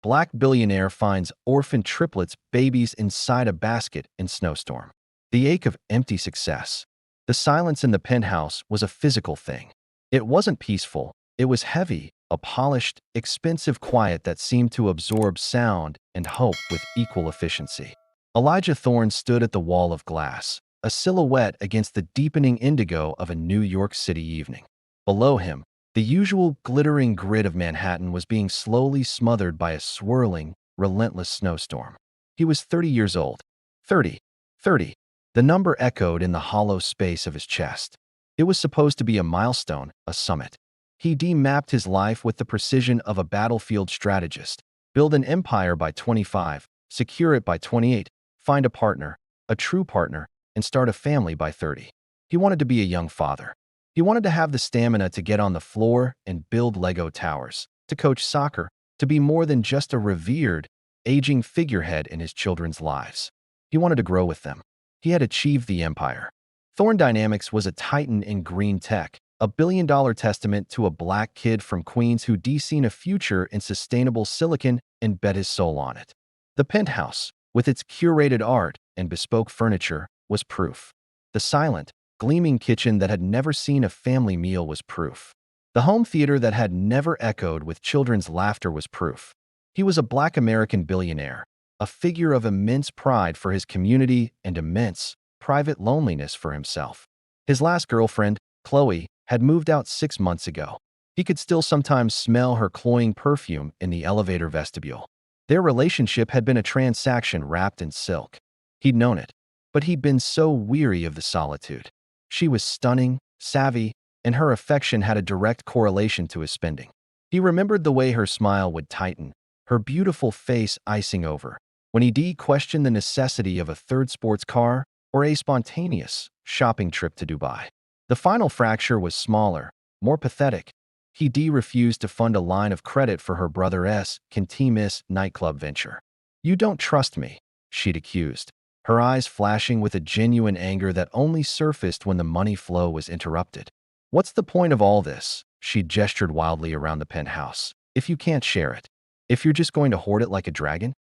Black billionaire finds orphan triplets babies inside a basket in snowstorm. The ache of empty success. The silence in the penthouse was a physical thing. It wasn't peaceful. It was heavy, a polished, expensive quiet that seemed to absorb sound and hope with equal efficiency. Elijah Thorne stood at the wall of glass, a silhouette against the deepening indigo of a New York City evening. Below him, the usual glittering grid of Manhattan was being slowly smothered by a swirling, relentless snowstorm. He was 30 years old. 30. 30. The number echoed in the hollow space of his chest. It was supposed to be a milestone, a summit. He mapped his life with the precision of a battlefield strategist. Build an empire by 25, secure it by 28, find a partner, a true partner, and start a family by 30. He wanted to be a young father. He wanted to have the stamina to get on the floor and build Lego towers, to coach soccer, to be more than just a revered, aging figurehead in his children's lives. He wanted to grow with them. He had achieved the empire. Thorne Dynamics was a titan in green tech, a billion-dollar testament to a black kid from Queens who seen a future in sustainable silicon and bet his soul on it. The penthouse, with its curated art and bespoke furniture, was proof. The silent, gleaming kitchen that had never seen a family meal was proof. The home theater that had never echoed with children's laughter was proof. He was a Black American billionaire, a figure of immense pride for his community and immense, private loneliness for himself. His last girlfriend, Chloe, had moved out 6 months ago. He could still sometimes smell her cloying perfume in the elevator vestibule. Their relationship had been a transaction wrapped in silk. He'd known it, but he'd been so weary of the solitude. She was stunning, savvy, and her affection had a direct correlation to his spending. He remembered the way her smile would tighten, her beautiful face icing over, when he questioned the necessity of a third sports car or a spontaneous shopping trip to Dubai. The final fracture was smaller, more pathetic. He refused to fund a line of credit for her brother's Cantimis nightclub venture. "You don't trust me," she'd accused, her eyes flashing with a genuine anger that only surfaced when the money flow was interrupted. "What's the point of all this?" She gestured wildly around the penthouse. "If you can't share it, if you're just going to hoard it like a dragon?"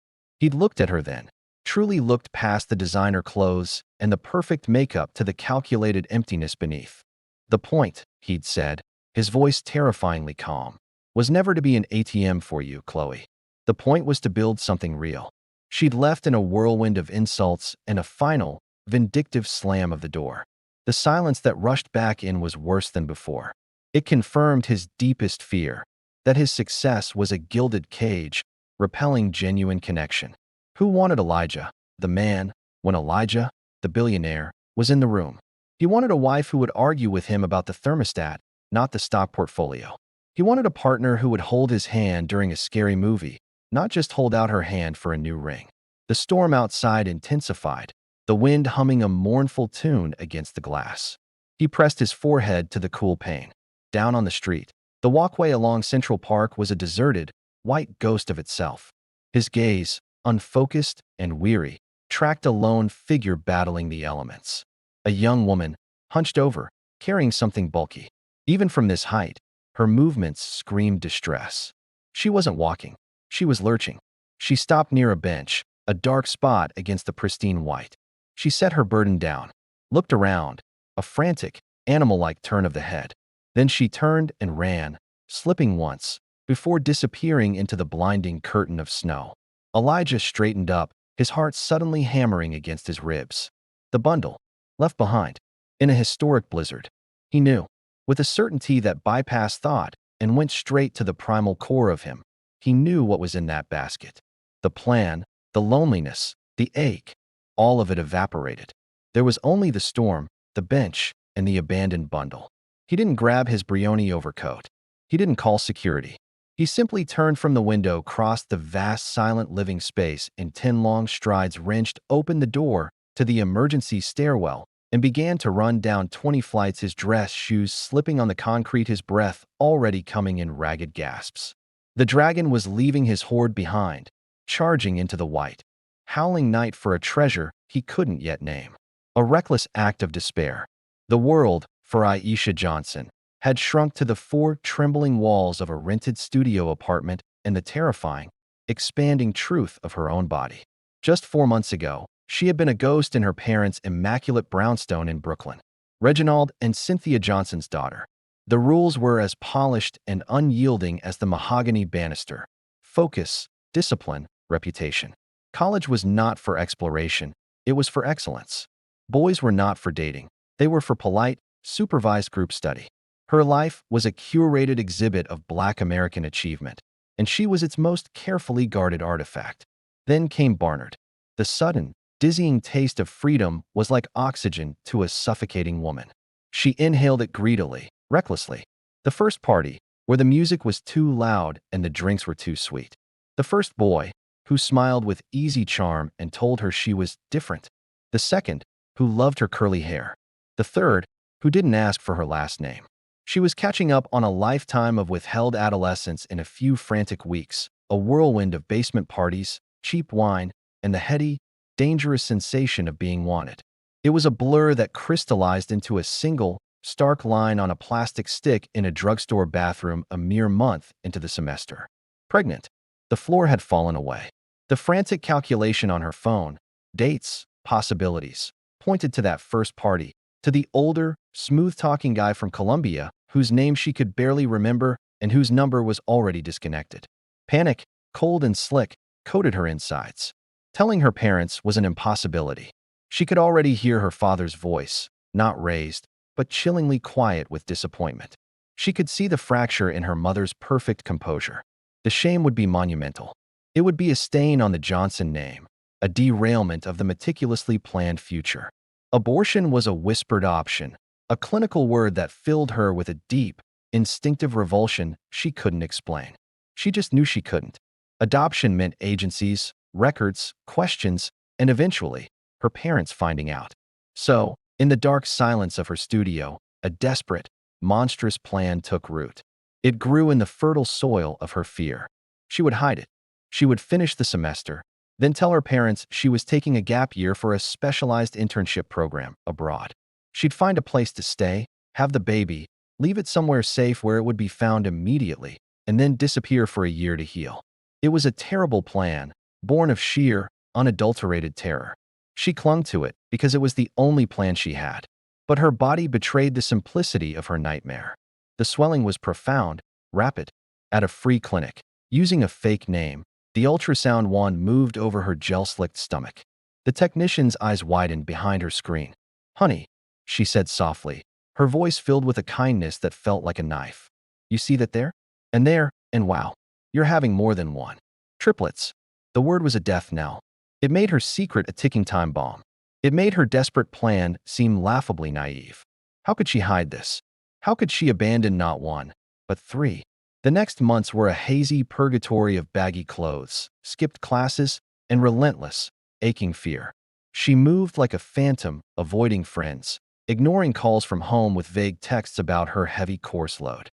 He'd looked at her then, truly looked past the designer clothes and the perfect makeup to the calculated emptiness beneath. "The point," he'd said, his voice terrifyingly calm, "was never to be an ATM for you, Chloe. The point was to build something real." She'd left in a whirlwind of insults and a final, vindictive slam of the door. The silence that rushed back in was worse than before. It confirmed his deepest fear, that his success was a gilded cage, repelling genuine connection. Who wanted Elijah, the man, when Elijah, the billionaire, was in the room? He wanted a wife who would argue with him about the thermostat, not the stock portfolio. He wanted a partner who would hold his hand during a scary movie, not just hold out her hand for a new ring. The storm outside intensified, the wind humming a mournful tune against the glass. He pressed his forehead to the cool pane. Down on the street, the walkway along Central Park was a deserted, white ghost of itself. His gaze, unfocused and weary, tracked a lone figure battling the elements. A young woman, hunched over, carrying something bulky. Even from this height, her movements screamed distress. She wasn't walking. She was lurching. She stopped near a bench, a dark spot against the pristine white. She set her burden down, looked around, a frantic, animal-like turn of the head. Then she turned and ran, slipping once, before disappearing into the blinding curtain of snow. Elijah straightened up, his heart suddenly hammering against his ribs. The bundle, left behind, in a historic blizzard. He knew, with a certainty that bypassed thought and went straight to the primal core of him. He knew what was in that basket. The plan, the loneliness, the ache, all of it evaporated. There was only the storm, the bench, and the abandoned bundle. He didn't grab his Brioni overcoat. He didn't call security. He simply turned from the window, crossed the vast, silent living space in 10 long strides, wrenched open the door to the emergency stairwell, and began to run down 20 flights, his dress shoes slipping on the concrete, his breath already coming in ragged gasps. The dragon was leaving his hoard behind, charging into the white, howling night for a treasure he couldn't yet name. A reckless act of despair. The world, for Aisha Johnson, had shrunk to the 4 trembling walls of a rented studio apartment and the terrifying, expanding truth of her own body. Just 4 months ago, she had been a ghost in her parents' immaculate brownstone in Brooklyn. Reginald and Cynthia Johnson's daughter. The rules were as polished and unyielding as the mahogany banister. Focus, discipline, reputation. College was not for exploration, it was for excellence. Boys were not for dating, they were for polite, supervised group study. Her life was a curated exhibit of Black American achievement, and she was its most carefully guarded artifact. Then came Barnard. The sudden, dizzying taste of freedom was like oxygen to a suffocating woman. She inhaled it greedily, recklessly. The first party, where the music was too loud and the drinks were too sweet. The first boy, who smiled with easy charm and told her she was different. The second, who loved her curly hair. The third, who didn't ask for her last name. She was catching up on a lifetime of withheld adolescence in a few frantic weeks, a whirlwind of basement parties, cheap wine, and the heady, dangerous sensation of being wanted. It was a blur that crystallized into a single, stark line on a plastic stick in a drugstore bathroom a mere month into the semester. Pregnant. The floor had fallen away. The frantic calculation on her phone, dates, possibilities, pointed to that first party, to the older, smooth-talking guy from Colombia whose name she could barely remember and whose number was already disconnected. Panic, cold and slick, coated her insides. Telling her parents was an impossibility. She could already hear her father's voice, not raised, but chillingly quiet with disappointment. She could see the fracture in her mother's perfect composure. The shame would be monumental. It would be a stain on the Johnson name, a derailment of the meticulously planned future. Abortion was a whispered option, a clinical word that filled her with a deep, instinctive revulsion she couldn't explain. She just knew she couldn't. Adoption meant agencies, records, questions, and eventually, her parents finding out. So, in the dark silence of her studio, a desperate, monstrous plan took root. It grew in the fertile soil of her fear. She would hide it. She would finish the semester, then tell her parents she was taking a gap year for a specialized internship program abroad. She'd find a place to stay, have the baby, leave it somewhere safe where it would be found immediately, and then disappear for a year to heal. It was a terrible plan, born of sheer, unadulterated terror. She clung to it because it was the only plan she had. But her body betrayed the simplicity of her nightmare. The swelling was profound, rapid. At a free clinic, using a fake name, the ultrasound wand moved over her gel-slicked stomach. The technician's eyes widened behind her screen. "Honey," she said softly, her voice filled with a kindness that felt like a knife. "You see that there? And there, and wow, you're having more than one. Triplets." The word was a death knell. It made her secret a ticking time bomb. It made her desperate plan seem laughably naive. How could she hide this? How could she abandon not one, but three? The next months were a hazy purgatory of baggy clothes, skipped classes, and relentless, aching fear. She moved like a phantom, avoiding friends, ignoring calls from home with vague texts about her heavy course load.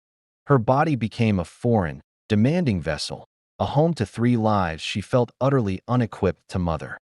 Her body became a foreign, demanding vessel, a home to three lives she felt utterly unequipped to mother.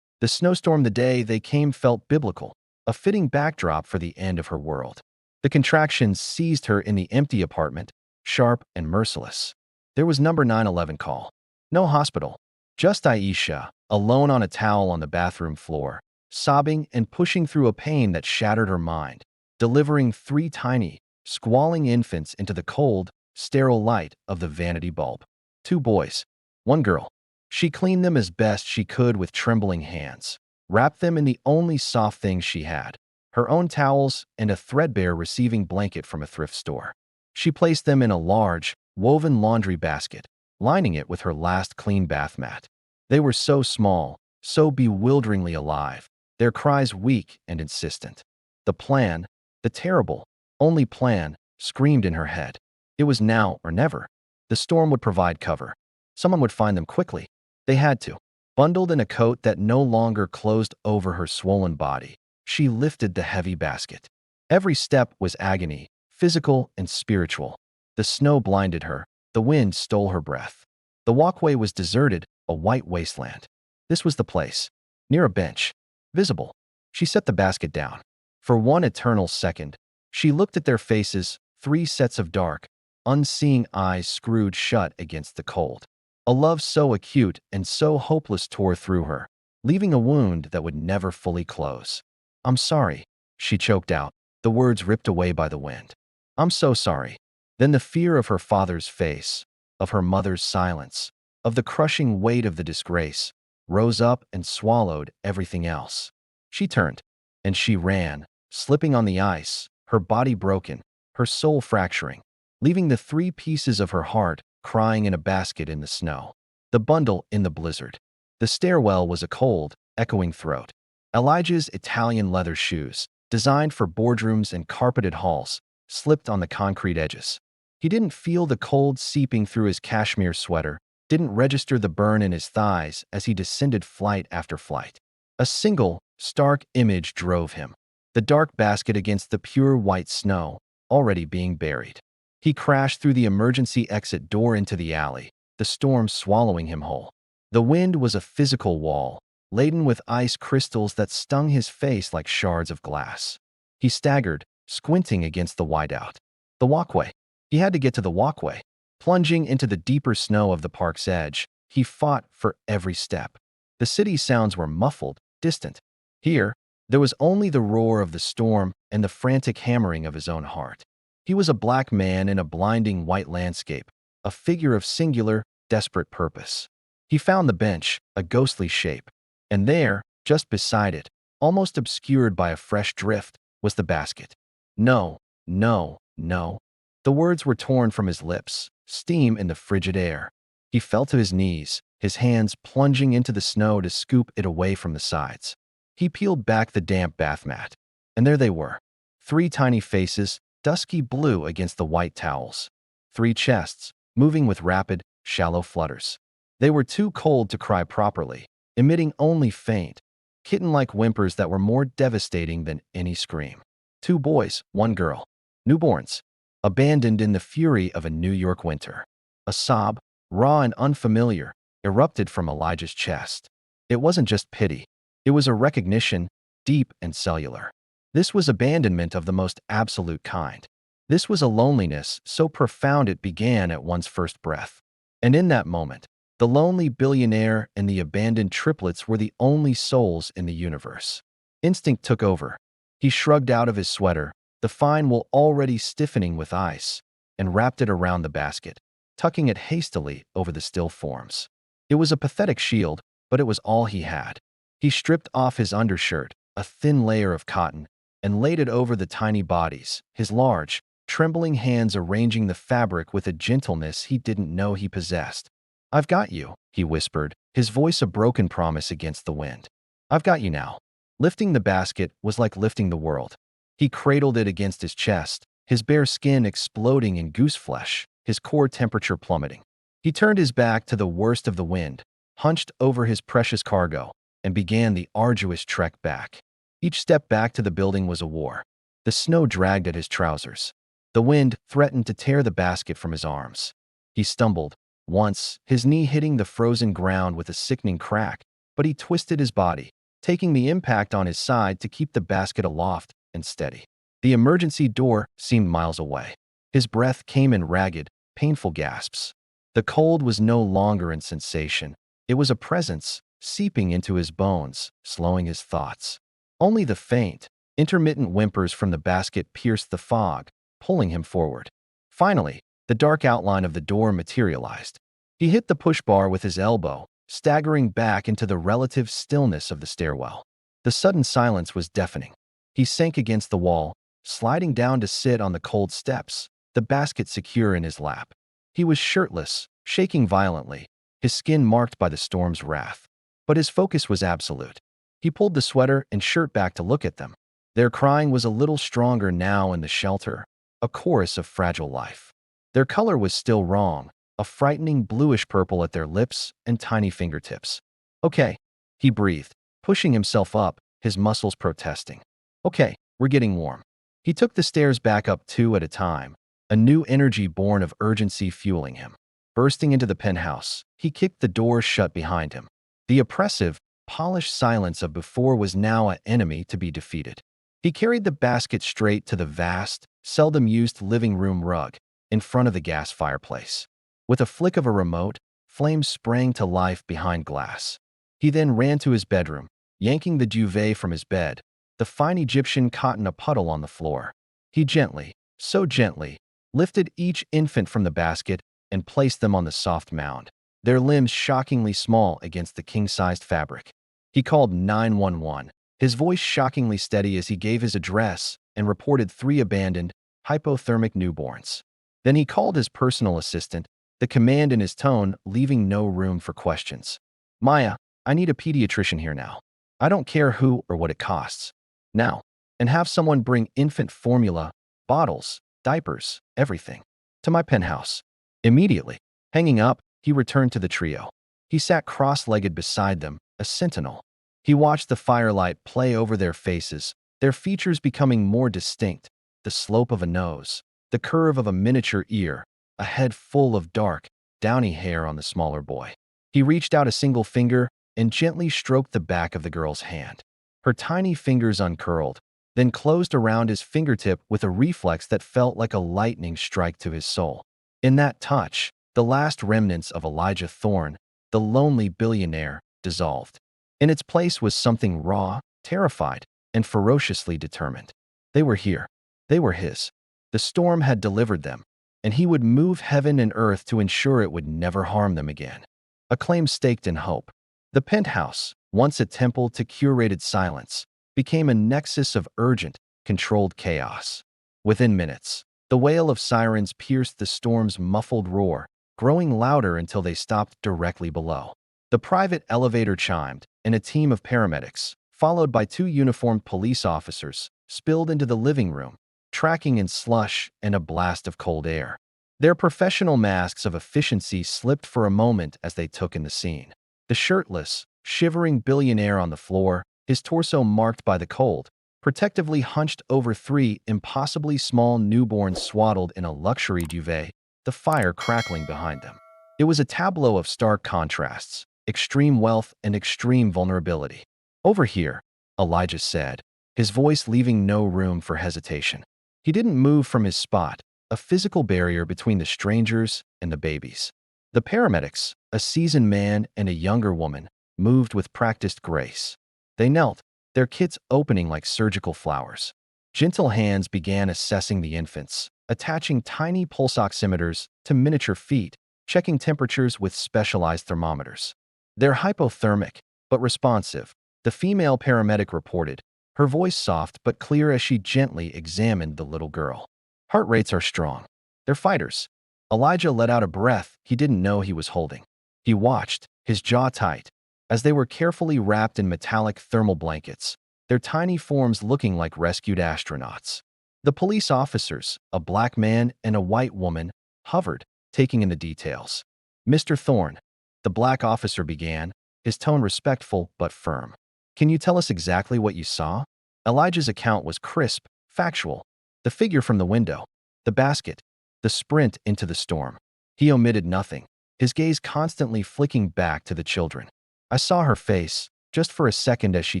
The snowstorm the day they came felt biblical, a fitting backdrop for the end of her world. The contractions seized her in the empty apartment, sharp and merciless. There was number 911 call. No hospital. Just Aisha, alone on a towel on the bathroom floor, sobbing and pushing through a pain that shattered her mind, delivering three tiny, squalling infants into the cold, sterile light of the vanity bulb. 2 boys, 1 girl. She cleaned them as best she could with trembling hands, wrapped them in the only soft things she had, her own towels and a threadbare receiving blanket from a thrift store. She placed them in a large, woven laundry basket, lining it with her last clean bath mat. They were so small, so bewilderingly alive, their cries weak and insistent. The plan, the terrible, only plan, screamed in her head. It was now or never. The storm would provide cover. Someone would find them quickly. They had to. Bundled in a coat that no longer closed over her swollen body, she lifted the heavy basket. Every step was agony, physical and spiritual. The snow blinded her. The wind stole her breath. The walkway was deserted, a white wasteland. This was the place. Near a bench. Visible. She set the basket down. For one eternal second, she looked at their faces, 3 sets of dark, unseeing eyes screwed shut against the cold. A love so acute and so hopeless tore through her, leaving a wound that would never fully close. "I'm sorry," she choked out, the words ripped away by the wind. "I'm so sorry." Then the fear of her father's face, of her mother's silence, of the crushing weight of the disgrace, rose up and swallowed everything else. She turned, and she ran, slipping on the ice, her body broken, her soul fracturing, leaving the 3 pieces of her heart crying in a basket in the snow. The bundle in the blizzard. The stairwell was a cold, echoing throat. Elijah's Italian leather shoes, designed for boardrooms and carpeted halls, slipped on the concrete edges. He didn't feel the cold seeping through his cashmere sweater, didn't register the burn in his thighs as he descended flight after flight. A single, stark image drove him. The dark basket against the pure white snow, already being buried. He crashed through the emergency exit door into the alley, the storm swallowing him whole. The wind was a physical wall, laden with ice crystals that stung his face like shards of glass. He staggered, squinting against the whiteout. The walkway. He had to get to the walkway. Plunging into the deeper snow of the park's edge, he fought for every step. The city's sounds were muffled, distant. Here, there was only the roar of the storm and the frantic hammering of his own heart. He was a black man in a blinding white landscape, a figure of singular, desperate purpose. He found the bench, a ghostly shape, and there, just beside it, almost obscured by a fresh drift, was the basket. No, no, no. The words were torn from his lips, steam in the frigid air. He fell to his knees, his hands plunging into the snow to scoop it away from the sides. He peeled back the damp bath mat, and there they were. 3 tiny faces, dusky blue against the white towels. 3 chests, moving with rapid, shallow flutters. They were too cold to cry properly, emitting only faint, kitten-like whimpers that were more devastating than any scream. 2 boys, 1 girl. Newborns, abandoned in the fury of a New York winter. A sob, raw and unfamiliar, erupted from Elijah's chest. It wasn't just pity. It was a recognition, deep and cellular. This was abandonment of the most absolute kind. This was a loneliness so profound it began at one's first breath. And in that moment, the lonely billionaire and the abandoned triplets were the only souls in the universe. Instinct took over. He shrugged out of his sweater, the fine wool already stiffening with ice, and wrapped it around the basket, tucking it hastily over the still forms. It was a pathetic shield, but it was all he had. He stripped off his undershirt, a thin layer of cotton, and laid it over the tiny bodies, his large, trembling hands arranging the fabric with a gentleness he didn't know he possessed. "I've got you," he whispered, his voice a broken promise against the wind. "I've got you now." Lifting the basket was like lifting the world. He cradled it against his chest, his bare skin exploding in goose flesh, his core temperature plummeting. He turned his back to the worst of the wind, hunched over his precious cargo, and began the arduous trek back. Each step back to the building was a war. The snow dragged at his trousers. The wind threatened to tear the basket from his arms. He stumbled, once, his knee hitting the frozen ground with a sickening crack, but he twisted his body, taking the impact on his side to keep the basket aloft and steady. The emergency door seemed miles away. His breath came in ragged, painful gasps. The cold was no longer a sensation. It was a presence, seeping into his bones, slowing his thoughts. Only the faint, intermittent whimpers from the basket pierced the fog, pulling him forward. Finally, the dark outline of the door materialized. He hit the push bar with his elbow, staggering back into the relative stillness of the stairwell. The sudden silence was deafening. He sank against the wall, sliding down to sit on the cold steps, the basket secure in his lap. He was shirtless, shaking violently, his skin marked by the storm's wrath. But his focus was absolute. He pulled the sweater and shirt back to look at them. Their crying was a little stronger now in the shelter, a chorus of fragile life. Their color was still wrong, a frightening bluish purple at their lips and tiny fingertips. "Okay," he breathed, pushing himself up, his muscles protesting. "Okay, we're getting warm." He took the stairs back up 2 at a time, a new energy born of urgency fueling him. Bursting into the penthouse, he kicked the door shut behind him. The oppressive, polished silence of before was now an enemy to be defeated. He carried the basket straight to the vast, seldom used living room rug, in front of the gas fireplace. With a flick of a remote, flames sprang to life behind glass. He then ran to his bedroom, yanking the duvet from his bed. The fine Egyptian caught in a puddle on the floor. He gently, so gently, lifted each infant from the basket and placed them on the soft mound, their limbs shockingly small against the king-sized fabric. He called 911, his voice shockingly steady as he gave his address and reported 3 abandoned, hypothermic newborns. Then he called his personal assistant, the command in his tone leaving no room for questions. Maya, I need a pediatrician here now. I don't care who or what it costs. Now. And have someone bring infant formula, bottles, diapers, everything, to my penthouse. Immediately. Hanging up, he returned to the trio. He sat cross-legged beside them, a sentinel. He watched the firelight play over their faces, their features becoming more distinct, the slope of a nose, the curve of a miniature ear, a head full of dark, downy hair on the smaller boy. He reached out a single finger and gently stroked the back of the girl's hand. Her tiny fingers uncurled, then closed around his fingertip with a reflex that felt like a lightning strike to his soul. In that touch, the last remnants of Elijah Thorne, the lonely billionaire, dissolved. In its place was something raw, terrified, and ferociously determined. They were here. They were his. The storm had delivered them, and he would move heaven and earth to ensure it would never harm them again. A claim staked in hope. The penthouse, once a temple to curated silence, became a nexus of urgent, controlled chaos. Within minutes, the wail of sirens pierced the storm's muffled roar, growing louder until they stopped directly below. The private elevator chimed, and a team of paramedics, followed by 2 uniformed police officers, spilled into the living room, tracking in slush and a blast of cold air. Their professional masks of efficiency slipped for a moment as they took in the scene. The shirtless, shivering billionaire on the floor, his torso marked by the cold, protectively hunched over 3 impossibly small newborns swaddled in a luxury duvet, the fire crackling behind them. It was a tableau of stark contrasts, extreme wealth and extreme vulnerability. Over here, Elijah said, his voice leaving no room for hesitation. He didn't move from his spot, a physical barrier between the strangers and the babies. The paramedics, a seasoned man and a younger woman, moved with practiced grace. They knelt, their kits opening like surgical flowers. Gentle hands began assessing the infants, attaching tiny pulse oximeters to miniature feet, checking temperatures with specialized thermometers. They're hypothermic, but responsive, the female paramedic reported, her voice soft but clear as she gently examined the little girl. Heart rates are strong. They're fighters. Elijah let out a breath he didn't know he was holding. He watched, his jaw tight, as they were carefully wrapped in metallic thermal blankets, their tiny forms looking like rescued astronauts. The police officers, a black man and a white woman, hovered, taking in the details. Mr. Thorne, the black officer began, his tone respectful but firm. Can you tell us exactly what you saw? Elijah's account was crisp, factual. The figure from the window, the basket, the sprint into the storm. He omitted nothing, his gaze constantly flicking back to the children. I saw her face, just for a second as she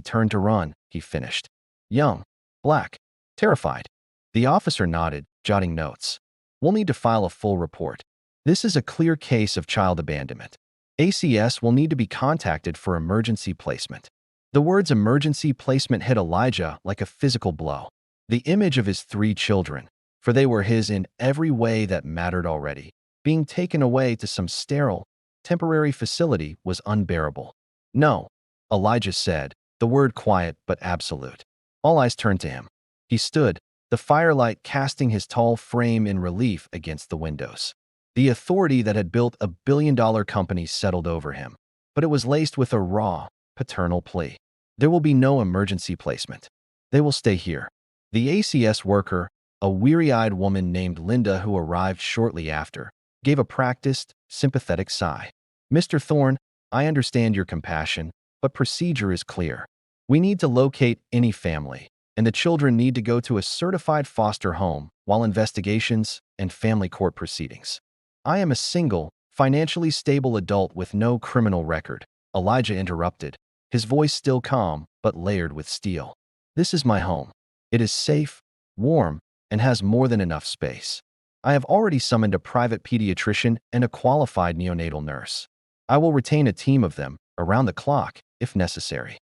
turned to run, he finished. Young, black, terrified. The officer nodded, jotting notes. We'll need to file a full report. This is a clear case of child abandonment. ACS will need to be contacted for emergency placement. The words emergency placement hit Elijah like a physical blow. The image of his 3 children, for they were his in every way that mattered already, being taken away to some sterile, temporary facility was unbearable. No, Elijah said, the word quiet but absolute. All eyes turned to him. He stood, the firelight casting his tall frame in relief against the windows. The authority that had built a billion-dollar company settled over him, but it was laced with a raw, paternal plea. There will be no emergency placement. They will stay here. The ACS worker, a weary-eyed woman named Linda who arrived shortly after, gave a practiced, sympathetic sigh. Mr. Thorne, I understand your compassion, but procedure is clear. We need to locate any family, and the children need to go to a certified foster home while investigations and family court proceedings. I am a single, financially stable adult with no criminal record, Elijah interrupted, his voice still calm but layered with steel. This is my home. It is safe, warm, and has more than enough space. I have already summoned a private pediatrician and a qualified neonatal nurse. I will retain a team of them, around the clock, if necessary.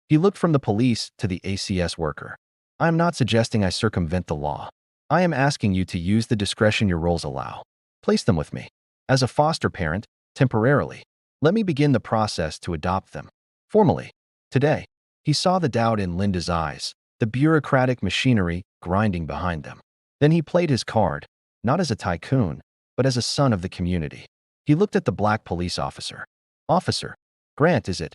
He looked from the police to the ACS worker. I am not suggesting I circumvent the law. I am asking you to use the discretion your roles allow. Place them with me. As a foster parent, temporarily. Let me begin the process to adopt them. Formally. Today. He saw the doubt in Linda's eyes, the bureaucratic machinery grinding behind them. Then he played his card, not as a tycoon, but as a son of the community. He looked at the black police officer. Officer Grant, is it?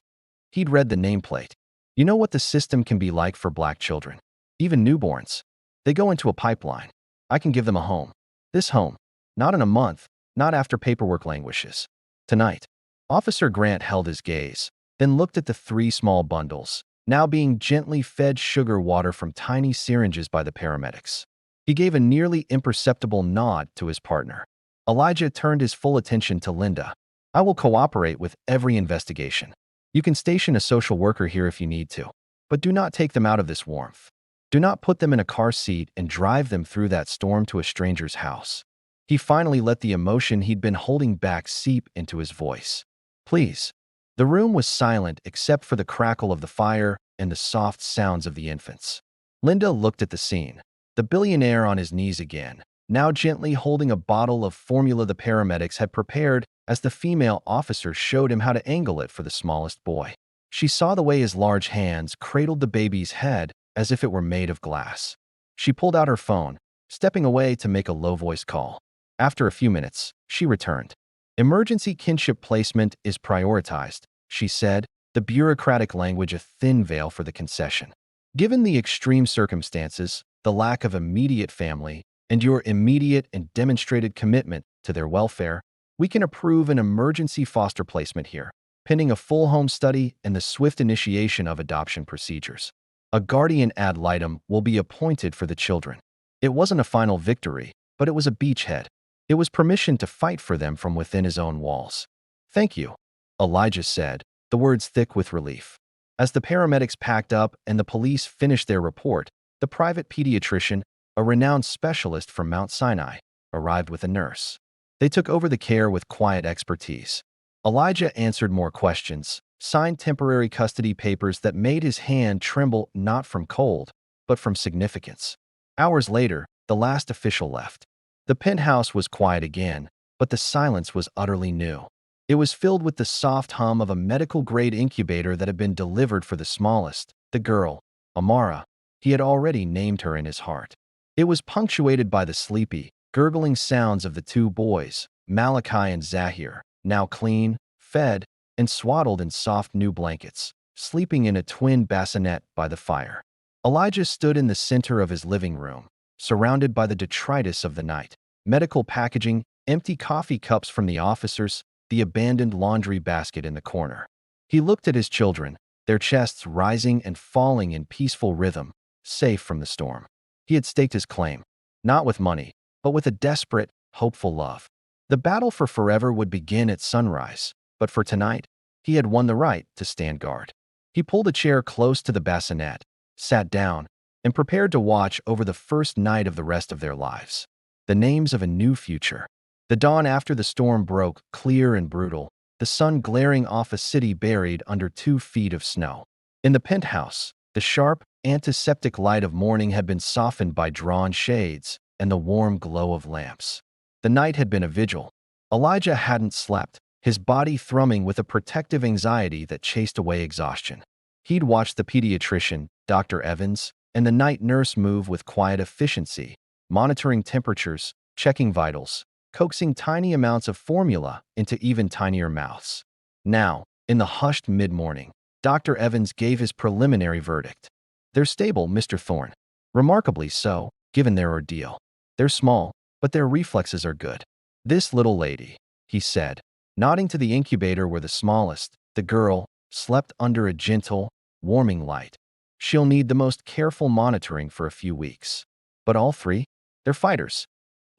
He'd read the nameplate. You know what the system can be like for black children. Even newborns. They go into a pipeline. I can give them a home. This home. Not in a month, not after paperwork languishes. Tonight. Officer Grant held his gaze, then looked at the 3 small bundles, now being gently fed sugar water from tiny syringes by the paramedics. He gave a nearly imperceptible nod to his partner. Elijah turned his full attention to Linda. I will cooperate with every investigation. You can station a social worker here if you need to, but do not take them out of this warmth. Do not put them in a car seat and drive them through that storm to a stranger's house. He finally let the emotion he'd been holding back seep into his voice. Please. The room was silent except for the crackle of the fire and the soft sounds of the infants. Linda looked at the scene. The billionaire on his knees again, now gently holding a bottle of formula the paramedics had prepared as the female officer showed him how to angle it for the smallest boy. She saw the way his large hands cradled the baby's head as if it were made of glass. She pulled out her phone, stepping away to make a low-voiced call. After a few minutes, she returned. Emergency kinship placement is prioritized, she said, the bureaucratic language a thin veil for the concession. Given the extreme circumstances, the lack of immediate family, and your immediate and demonstrated commitment to their welfare, we can approve an emergency foster placement here, pending a full home study and the swift initiation of adoption procedures. A guardian ad litem will be appointed for the children. It wasn't a final victory, but it was a beachhead. It was permission to fight for them from within his own walls. Thank you, Elijah said, the words thick with relief. As the paramedics packed up and the police finished their report, the private pediatrician, a renowned specialist from Mount Sinai, arrived with a nurse. They took over the care with quiet expertise. Elijah answered more questions, signed temporary custody papers that made his hand tremble not from cold, but from significance. Hours later, the last official left. The penthouse was quiet again, but the silence was utterly new. It was filled with the soft hum of a medical-grade incubator that had been delivered for the smallest, the girl, Amara. He had already named her in his heart. It was punctuated by the sleepy, gurgling sounds of the 2 boys, Malachi and Zahir, now clean, fed, and swaddled in soft new blankets, sleeping in a twin bassinet by the fire. Elijah stood in the center of his living room, surrounded by the detritus of the night, medical packaging, empty coffee cups from the officers, the abandoned laundry basket in the corner. He looked at his children, their chests rising and falling in peaceful rhythm, safe from the storm. He had staked his claim, not with money, but with a desperate, hopeful love. The battle for forever would begin at sunrise, but for tonight, he had won the right to stand guard. He pulled a chair close to the bassinet, sat down, and prepared to watch over the first night of the rest of their lives. The names of a new future. The dawn after the storm broke, clear and brutal, the sun glaring off a city buried under 2 feet of snow. In the penthouse, the sharp, antiseptic light of morning had been softened by drawn shades and the warm glow of lamps. The night had been a vigil. Elijah hadn't slept, his body thrumming with a protective anxiety that chased away exhaustion. He'd watched the pediatrician, Dr. Evans, and the night nurse move with quiet efficiency, monitoring temperatures, checking vitals, coaxing tiny amounts of formula into even tinier mouths. Now, in the hushed mid-morning, Dr. Evans gave his preliminary verdict. They're stable, Mr. Thorne. Remarkably so, given their ordeal. They're small, but their reflexes are good. This little lady, he said, nodding to the incubator where the smallest, the girl, slept under a gentle, warming light. She'll need the most careful monitoring for a few weeks. But all 3? They're fighters.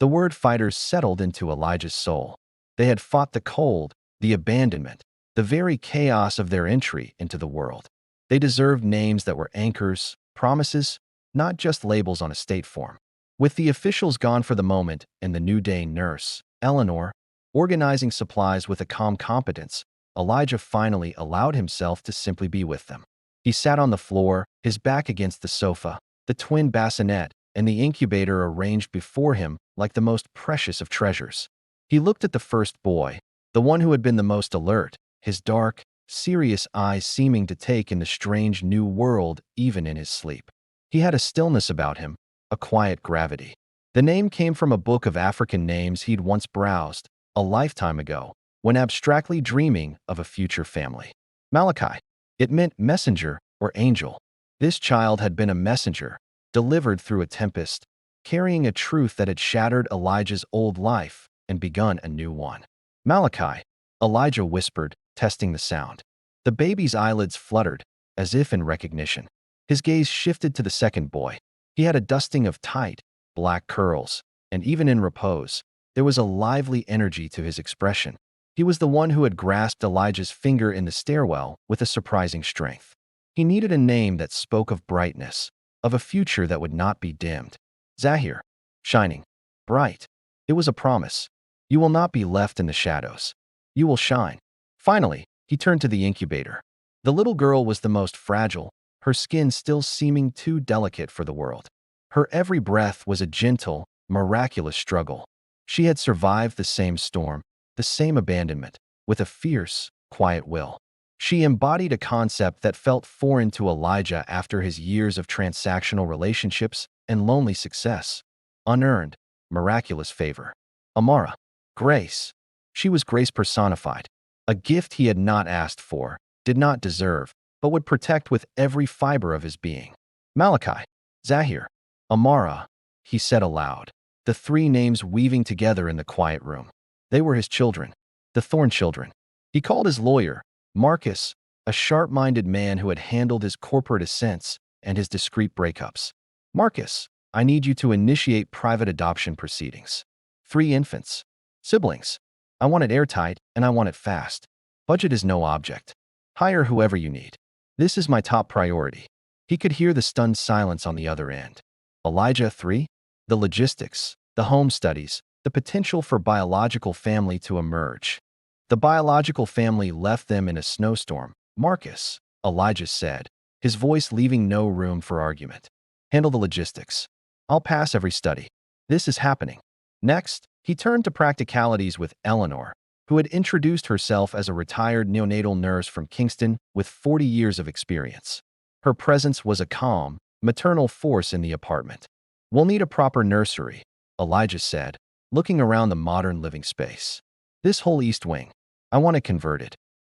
The word fighters settled into Elijah's soul. They had fought the cold, the abandonment, the very chaos of their entry into the world. They deserved names that were anchors, promises, not just labels on a state form. With the officials gone for the moment and the new day nurse, Eleanor, organizing supplies with a calm competence, Elijah finally allowed himself to simply be with them. He sat on the floor, his back against the sofa, the twin bassinet, and the incubator arranged before him like the most precious of treasures. He looked at the first boy, the one who had been the most alert, his dark, serious eyes seeming to take in the strange new world even in his sleep. He had a stillness about him, a quiet gravity. The name came from a book of African names he'd once browsed, a lifetime ago, when abstractly dreaming of a future family. Malachi. It meant messenger or angel. This child had been a messenger, delivered through a tempest, carrying a truth that had shattered Elijah's old life and begun a new one. Malachi, Elijah whispered, testing the sound. The baby's eyelids fluttered, as if in recognition. His gaze shifted to the second boy. He had a dusting of tight, black curls, and even in repose, there was a lively energy to his expression. He was the one who had grasped Elijah's finger in the stairwell with a surprising strength. He needed a name that spoke of brightness, of a future that would not be dimmed. Zahir. Shining. Bright. It was a promise. You will not be left in the shadows. You will shine. Finally, he turned to the incubator. The little girl was the most fragile, her skin still seeming too delicate for the world. Her every breath was a gentle, miraculous struggle. She had survived the same storm, the same abandonment, with a fierce, quiet will. She embodied a concept that felt foreign to Elijah after his years of transactional relationships and lonely success. Unearned, miraculous favor. Amara. Grace. She was grace personified, a gift he had not asked for, did not deserve, but would protect with every fiber of his being. Malachi. Zahir. Amara, he said aloud, the three names weaving together in the quiet room. They were his children, the Thorn children. He called his lawyer, Marcus, a sharp-minded man who had handled his corporate ascents and his discreet breakups. Marcus, I need you to initiate private adoption proceedings. 3 infants. Siblings. I want it airtight and I want it fast. Budget is no object. Hire whoever you need. This is my top priority. He could hear the stunned silence on the other end. Elijah 3. The logistics, the home studies, the potential for biological family to emerge. The biological family left them in a snowstorm. Marcus, Elijah said, his voice leaving no room for argument. Handle the logistics. I'll pass every study. This is happening. Next, he turned to practicalities with Eleanor, who had introduced herself as a retired neonatal nurse from Kingston with 40 years of experience. Her presence was a calm, maternal force in the apartment. We'll need a proper nursery, Elijah said, looking around the modern living space. This whole east wing. I want it converted.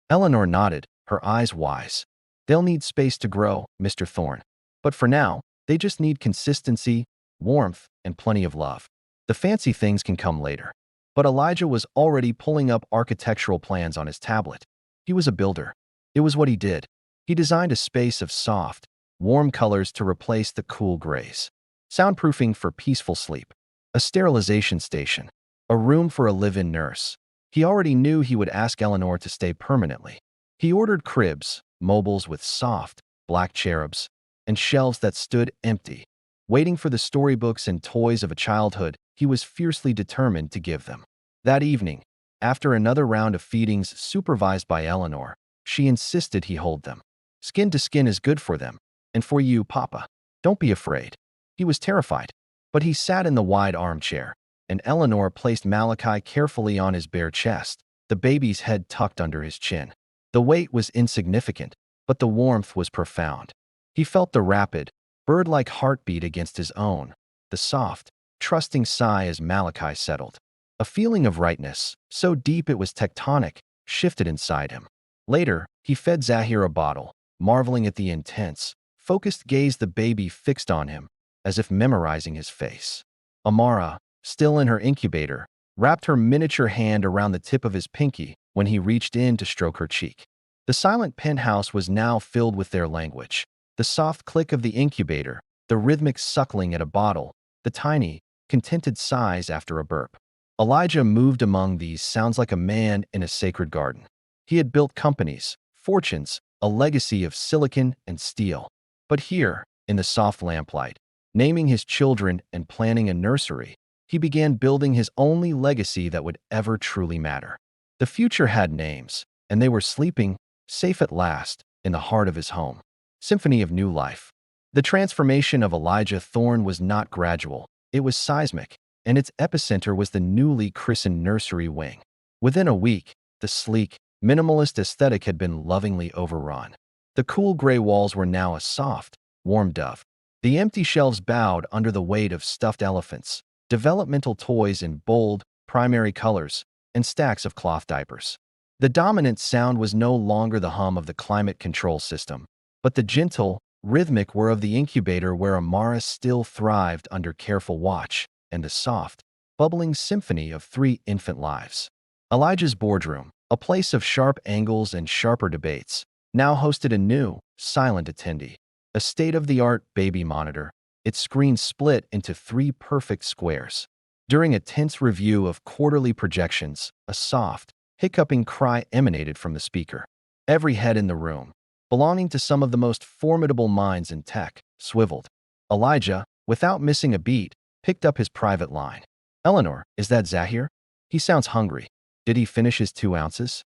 Eleanor nodded, her eyes wise. They'll need space to grow, Mr. Thorne. But for now, they just need consistency, warmth, and plenty of love. The fancy things can come later. But Elijah was already pulling up architectural plans on his tablet. He was a builder. It was what he did. He designed a space of soft, warm colors to replace the cool grays. Soundproofing for peaceful sleep. A sterilization station. A room for a live-in nurse. He already knew he would ask Eleanor to stay permanently. He ordered cribs, mobiles with soft, black cherubs, and shelves that stood empty. Waiting for the storybooks and toys of a childhood he was fiercely determined to give them. That evening, after another round of feedings supervised by Eleanor, she insisted he hold them. Skin to skin is good for them, and for you, Papa. Don't be afraid. He was terrified, but he sat in the wide armchair, and Eleanor placed Malachi carefully on his bare chest, the baby's head tucked under his chin. The weight was insignificant, but the warmth was profound. He felt the rapid, bird-like heartbeat against his own, the soft, trusting sigh as Malachi settled. A feeling of rightness, so deep it was tectonic, shifted inside him. Later, he fed Zahir a bottle, marveling at the intense, focused gaze the baby fixed on him, as if memorizing his face. Amara, still in her incubator, wrapped her miniature hand around the tip of his pinky when he reached in to stroke her cheek. The silent penthouse was now filled with their language. The soft click of the incubator, the rhythmic suckling at a bottle, the tiny, contented sighs after a burp. Elijah moved among these sounds like a man in a sacred garden. He had built companies, fortunes, a legacy of silicon and steel. But here, in the soft lamplight, naming his children and planning a nursery, he began building his only legacy that would ever truly matter. The future had names, and they were sleeping, safe at last, in the heart of his home. Symphony of new life. The transformation of Elijah Thorne was not gradual, it was seismic, and its epicenter was the newly christened nursery wing. Within a week, the sleek, minimalist aesthetic had been lovingly overrun. The cool gray walls were now a soft, warm dove. The empty shelves bowed under the weight of stuffed elephants, developmental toys in bold, primary colors, and stacks of cloth diapers. The dominant sound was no longer the hum of the climate control system, but the gentle, rhythmic whir of the incubator where Amara still thrived under careful watch, and the soft, bubbling symphony of 3 infant lives. Elijah's boardroom, a place of sharp angles and sharper debates, now hosted a new, silent attendee. A state-of-the-art baby monitor, its screen split into 3 perfect squares. During a tense review of quarterly projections, a soft, hiccuping cry emanated from the speaker. Every head in the room, belonging to some of the most formidable minds in tech, swiveled. Elijah, without missing a beat, picked up his private line. "Eleanor, is that Zahir? He sounds hungry. Did he finish his 2 ounces?"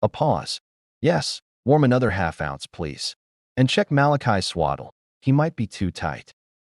A pause. "Yes, warm another ½ ounce, please. And check Malachi's swaddle. He might be too tight."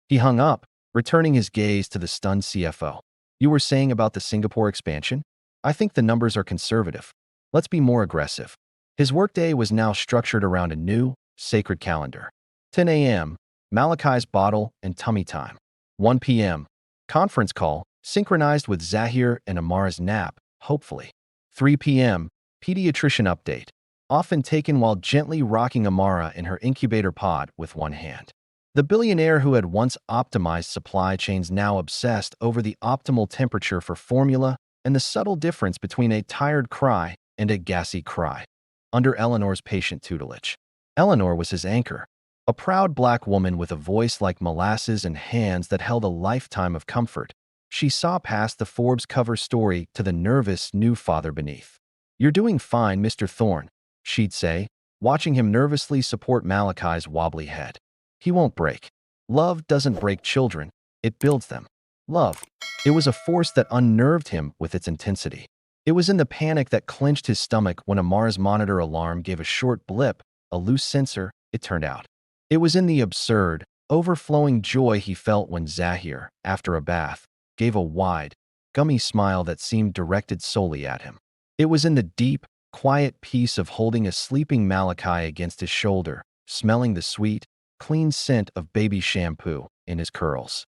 He hung up, returning his gaze to the stunned CFO. "You were saying about the Singapore expansion? I think the numbers are conservative. Let's be more aggressive." His workday was now structured around a new, sacred calendar. 10 a.m., Malachi's bottle and tummy time. 1 p.m., conference call, synchronized with Zahir and Amara's nap, hopefully. 3 p.m., pediatrician update, often taken while gently rocking Amara in her incubator pod with one hand. The billionaire who had once optimized supply chains now obsessed over the optimal temperature for formula and the subtle difference between a tired cry and a gassy cry. Under Eleanor's patient tutelage. Eleanor was his anchor, a proud black woman with a voice like molasses and hands that held a lifetime of comfort. She saw past the Forbes cover story to the nervous new father beneath. "You're doing fine, Mr. Thorne," she'd say, watching him nervously support Malachi's wobbly head. "He won't break. Love doesn't break children, it builds them." Love. It was a force that unnerved him with its intensity. It was in the panic that clenched his stomach when Amara's monitor alarm gave a short blip, a loose sensor, it turned out. It was in the absurd, overflowing joy he felt when Zahir, after a bath, gave a wide, gummy smile that seemed directed solely at him. It was in the deep, quiet peace of holding a sleeping Malachi against his shoulder, smelling the sweet, clean scent of baby shampoo in his curls.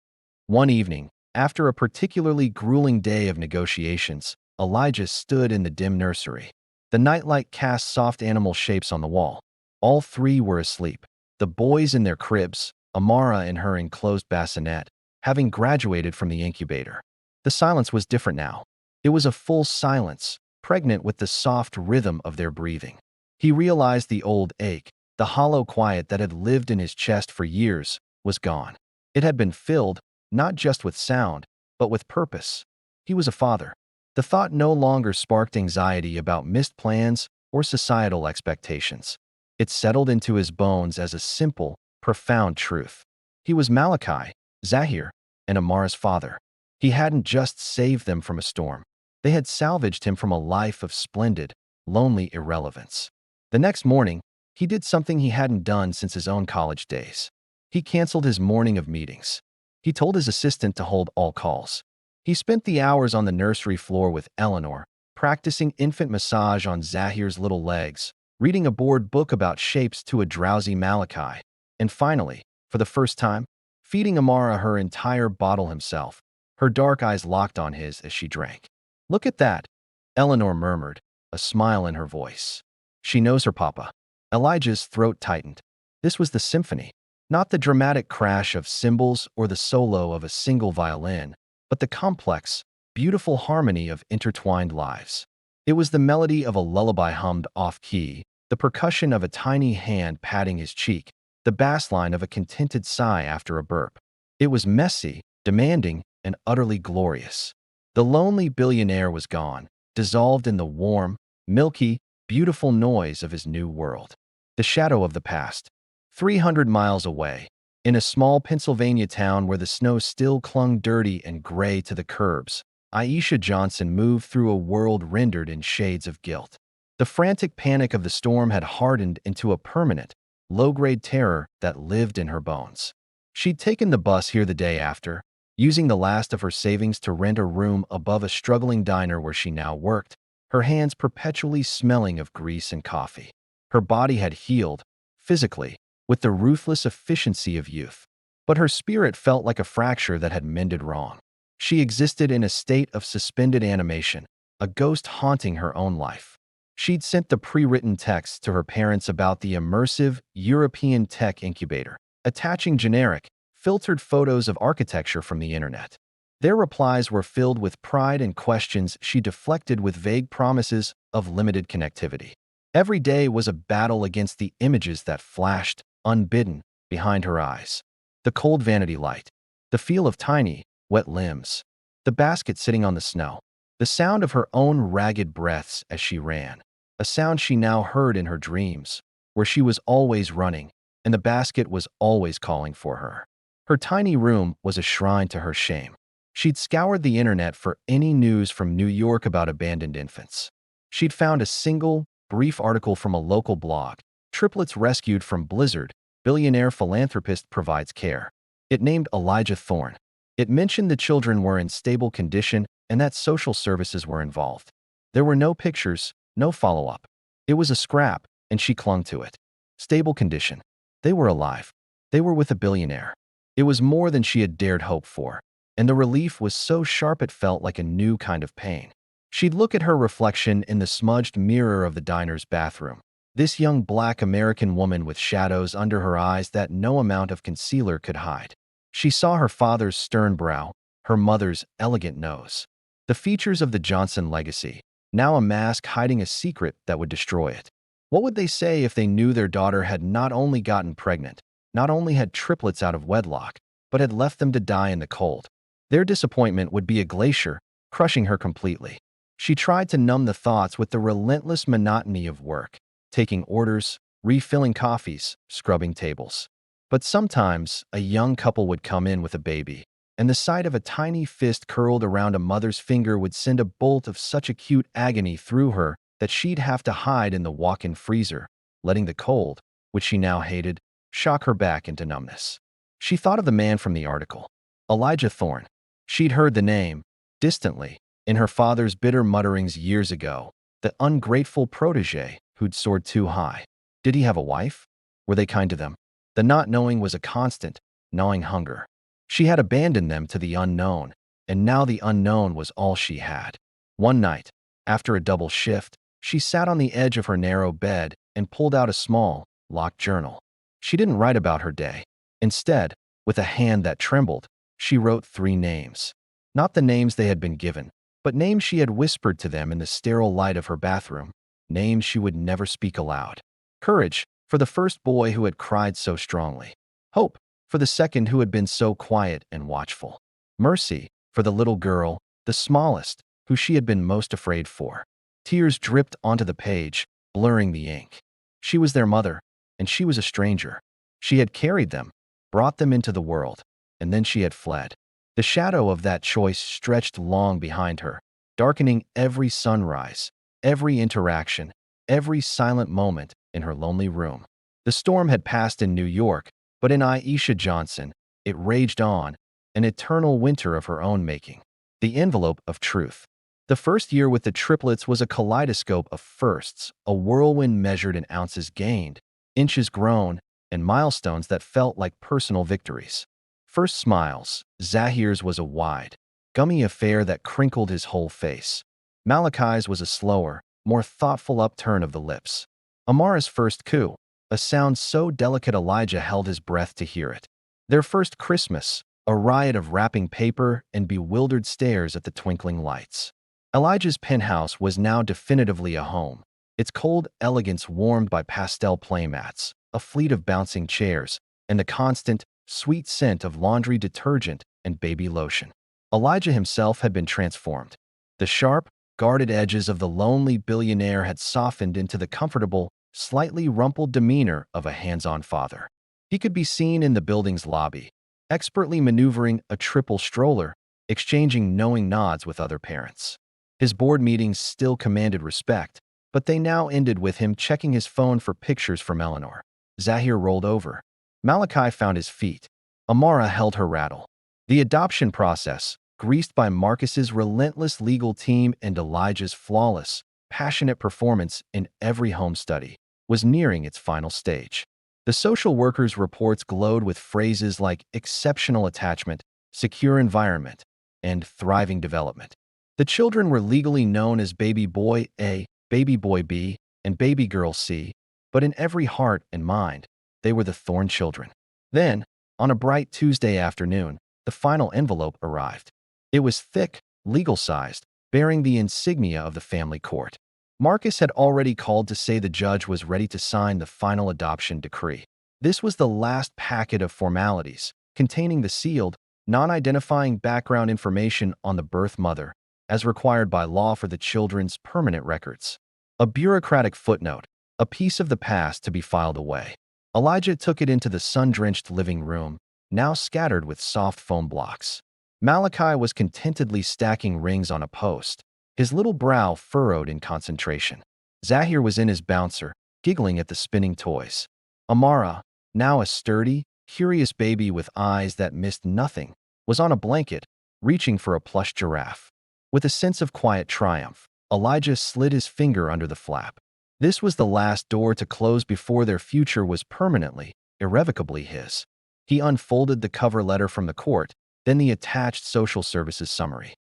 One evening, after a particularly grueling day of negotiations, Elijah stood in the dim nursery. The nightlight cast soft animal shapes on the wall. All 3 were asleep. The boys in their cribs, Amara in her enclosed bassinet, having graduated from the incubator. The silence was different now. It was a full silence, pregnant with the soft rhythm of their breathing. He realized the old ache, the hollow quiet that had lived in his chest for years, was gone. It had been filled, not just with sound, but with purpose. He was a father. The thought no longer sparked anxiety about missed plans or societal expectations. It settled into his bones as a simple, profound truth. He was Malachi, Zahir, and Amara's father. He hadn't just saved them from a storm. They had salvaged him from a life of splendid, lonely irrelevance. The next morning, he did something he hadn't done since his own college days. He canceled his morning of meetings. He told his assistant to hold all calls. He spent the hours on the nursery floor with Eleanor, practicing infant massage on Zahir's little legs, reading a bored book about shapes to a drowsy Malachi, and finally, for the first time, feeding Amara her entire bottle himself, her dark eyes locked on his as she drank. "Look at that," Eleanor murmured, a smile in her voice. "She knows her papa." Elijah's throat tightened. This was the symphony, not the dramatic crash of cymbals or the solo of a single violin, but the complex, beautiful harmony of intertwined lives. It was the melody of a lullaby hummed off-key, the percussion of a tiny hand patting his cheek, the bass line of a contented sigh after a burp. It was messy, demanding, and utterly glorious. The lonely billionaire was gone, dissolved in the warm, milky, beautiful noise of his new world. The shadow of the past. 300 miles away, in a small Pennsylvania town where the snow still clung dirty and gray to the curbs, Aisha Johnson moved through a world rendered in shades of guilt. The frantic panic of the storm had hardened into a permanent, low-grade terror that lived in her bones. She'd taken the bus here the day after, using the last of her savings to rent a room above a struggling diner where she now worked, her hands perpetually smelling of grease and coffee. Her body had healed, physically, with the ruthless efficiency of youth. But her spirit felt like a fracture that had mended wrong. She existed in a state of suspended animation, a ghost haunting her own life. She'd sent the pre-written texts to her parents about the immersive European tech incubator, attaching generic, filtered photos of architecture from the internet. Their replies were filled with pride and questions she deflected with vague promises of limited connectivity. Every day was a battle against the images that flashed, unbidden, behind her eyes. The cold vanity light, the feel of tiny, wet limbs, the basket sitting on the snow, the sound of her own ragged breaths as she ran, a sound she now heard in her dreams, where she was always running, and the basket was always calling for her. Her tiny room was a shrine to her shame. She'd scoured the internet for any news from New York about abandoned infants. She'd found a single, brief article from a local blog, Triplets Rescued from Blizzard, Billionaire Philanthropist Provides Care. It named Elijah Thorne. It mentioned the children were in stable condition and that social services were involved. There were no pictures, no follow-up. It was a scrap, and she clung to it. Stable condition. They were alive. They were with a billionaire. It was more than she had dared hope for, and the relief was so sharp it felt like a new kind of pain. She'd look at her reflection in the smudged mirror of the diner's bathroom. This young black American woman with shadows under her eyes that no amount of concealer could hide. She saw her father's stern brow, her mother's elegant nose. The features of the Johnson legacy, now a mask hiding a secret that would destroy it. What would they say if they knew their daughter had not only gotten pregnant, not only had triplets out of wedlock, but had left them to die in the cold? Their disappointment would be a glacier, crushing her completely. She tried to numb the thoughts with the relentless monotony of work, taking orders, refilling coffees, scrubbing tables. But sometimes, a young couple would come in with a baby, and the sight of a tiny fist curled around a mother's finger would send a bolt of such acute agony through her that she'd have to hide in the walk-in freezer, letting the cold, which she now hated, shock her back into numbness. She thought of the man from the article, Elijah Thorne. She'd heard the name, distantly, in her father's bitter mutterings years ago, the ungrateful protege who'd soared too high. Did he have a wife? Were they kind to them? The not knowing was a constant, gnawing hunger. She had abandoned them to the unknown, and now the unknown was all she had. One night, after a double shift, she sat on the edge of her narrow bed and pulled out a small, locked journal. She didn't write about her day. Instead, with a hand that trembled, she wrote 3 names. Not the names they had been given, but names she had whispered to them in the sterile light of her bathroom, names she would never speak aloud. Courage, for the first boy who had cried so strongly. Hope, for the second who had been so quiet and watchful. Mercy, for the little girl, the smallest, who she had been most afraid for. Tears dripped onto the page, blurring the ink. She was their mother, and she was a stranger. She had carried them, brought them into the world, and then she had fled. The shadow of that choice stretched long behind her, darkening every sunrise, every interaction, every silent moment in her lonely room. The storm had passed in New York, but in Aisha Johnson, it raged on, an eternal winter of her own making. The envelope of truth. The first year with the triplets was a kaleidoscope of firsts, a whirlwind measured in ounces gained, inches grown, and milestones that felt like personal victories. First smiles. Zahir's was a wide, gummy affair that crinkled his whole face. Malachi's was a slower, more thoughtful upturn of the lips. Amara's first coo, a sound so delicate Elijah held his breath to hear it. Their first Christmas, a riot of wrapping paper and bewildered stares at the twinkling lights. Elijah's penthouse was now definitively a home, its cold elegance warmed by pastel playmats, a fleet of bouncing chairs, and the constant, sweet scent of laundry detergent and baby lotion. Elijah himself had been transformed. The sharp, guarded edges of the lonely billionaire had softened into the comfortable, slightly rumpled demeanor of a hands-on father. He could be seen in the building's lobby, expertly maneuvering a triple stroller, exchanging knowing nods with other parents. His board meetings still commanded respect, but they now ended with him checking his phone for pictures from Eleanor. Zahir rolled over. Malachi found his feet. Amara held her rattle. The adoption process, greased by Marcus's relentless legal team and Elijah's flawless, passionate performance in every home study, was nearing its final stage. The social worker's reports glowed with phrases like exceptional attachment, secure environment, and thriving development. The children were legally known as Baby Boy A, Baby Boy B, and Baby Girl C, but in every heart and mind, they were the Thorne children. Then, on a bright Tuesday afternoon, the final envelope arrived. It was thick, legal-sized, bearing the insignia of the family court. Marcus had already called to say the judge was ready to sign the final adoption decree. This was the last packet of formalities, containing the sealed, non-identifying background information on the birth mother, as required by law for the children's permanent records. A bureaucratic footnote, a piece of the past to be filed away. Elijah took it into the sun-drenched living room, now scattered with soft foam blocks. Malachi was contentedly stacking rings on a post, his little brow furrowed in concentration. Zahir was in his bouncer, giggling at the spinning toys. Amara, now a sturdy, curious baby with eyes that missed nothing, was on a blanket, reaching for a plush giraffe. With a sense of quiet triumph, Elijah slid his finger under the flap. This was the last door to close before their future was permanently, irrevocably his. He unfolded the cover letter from the court, then the attached social services summary.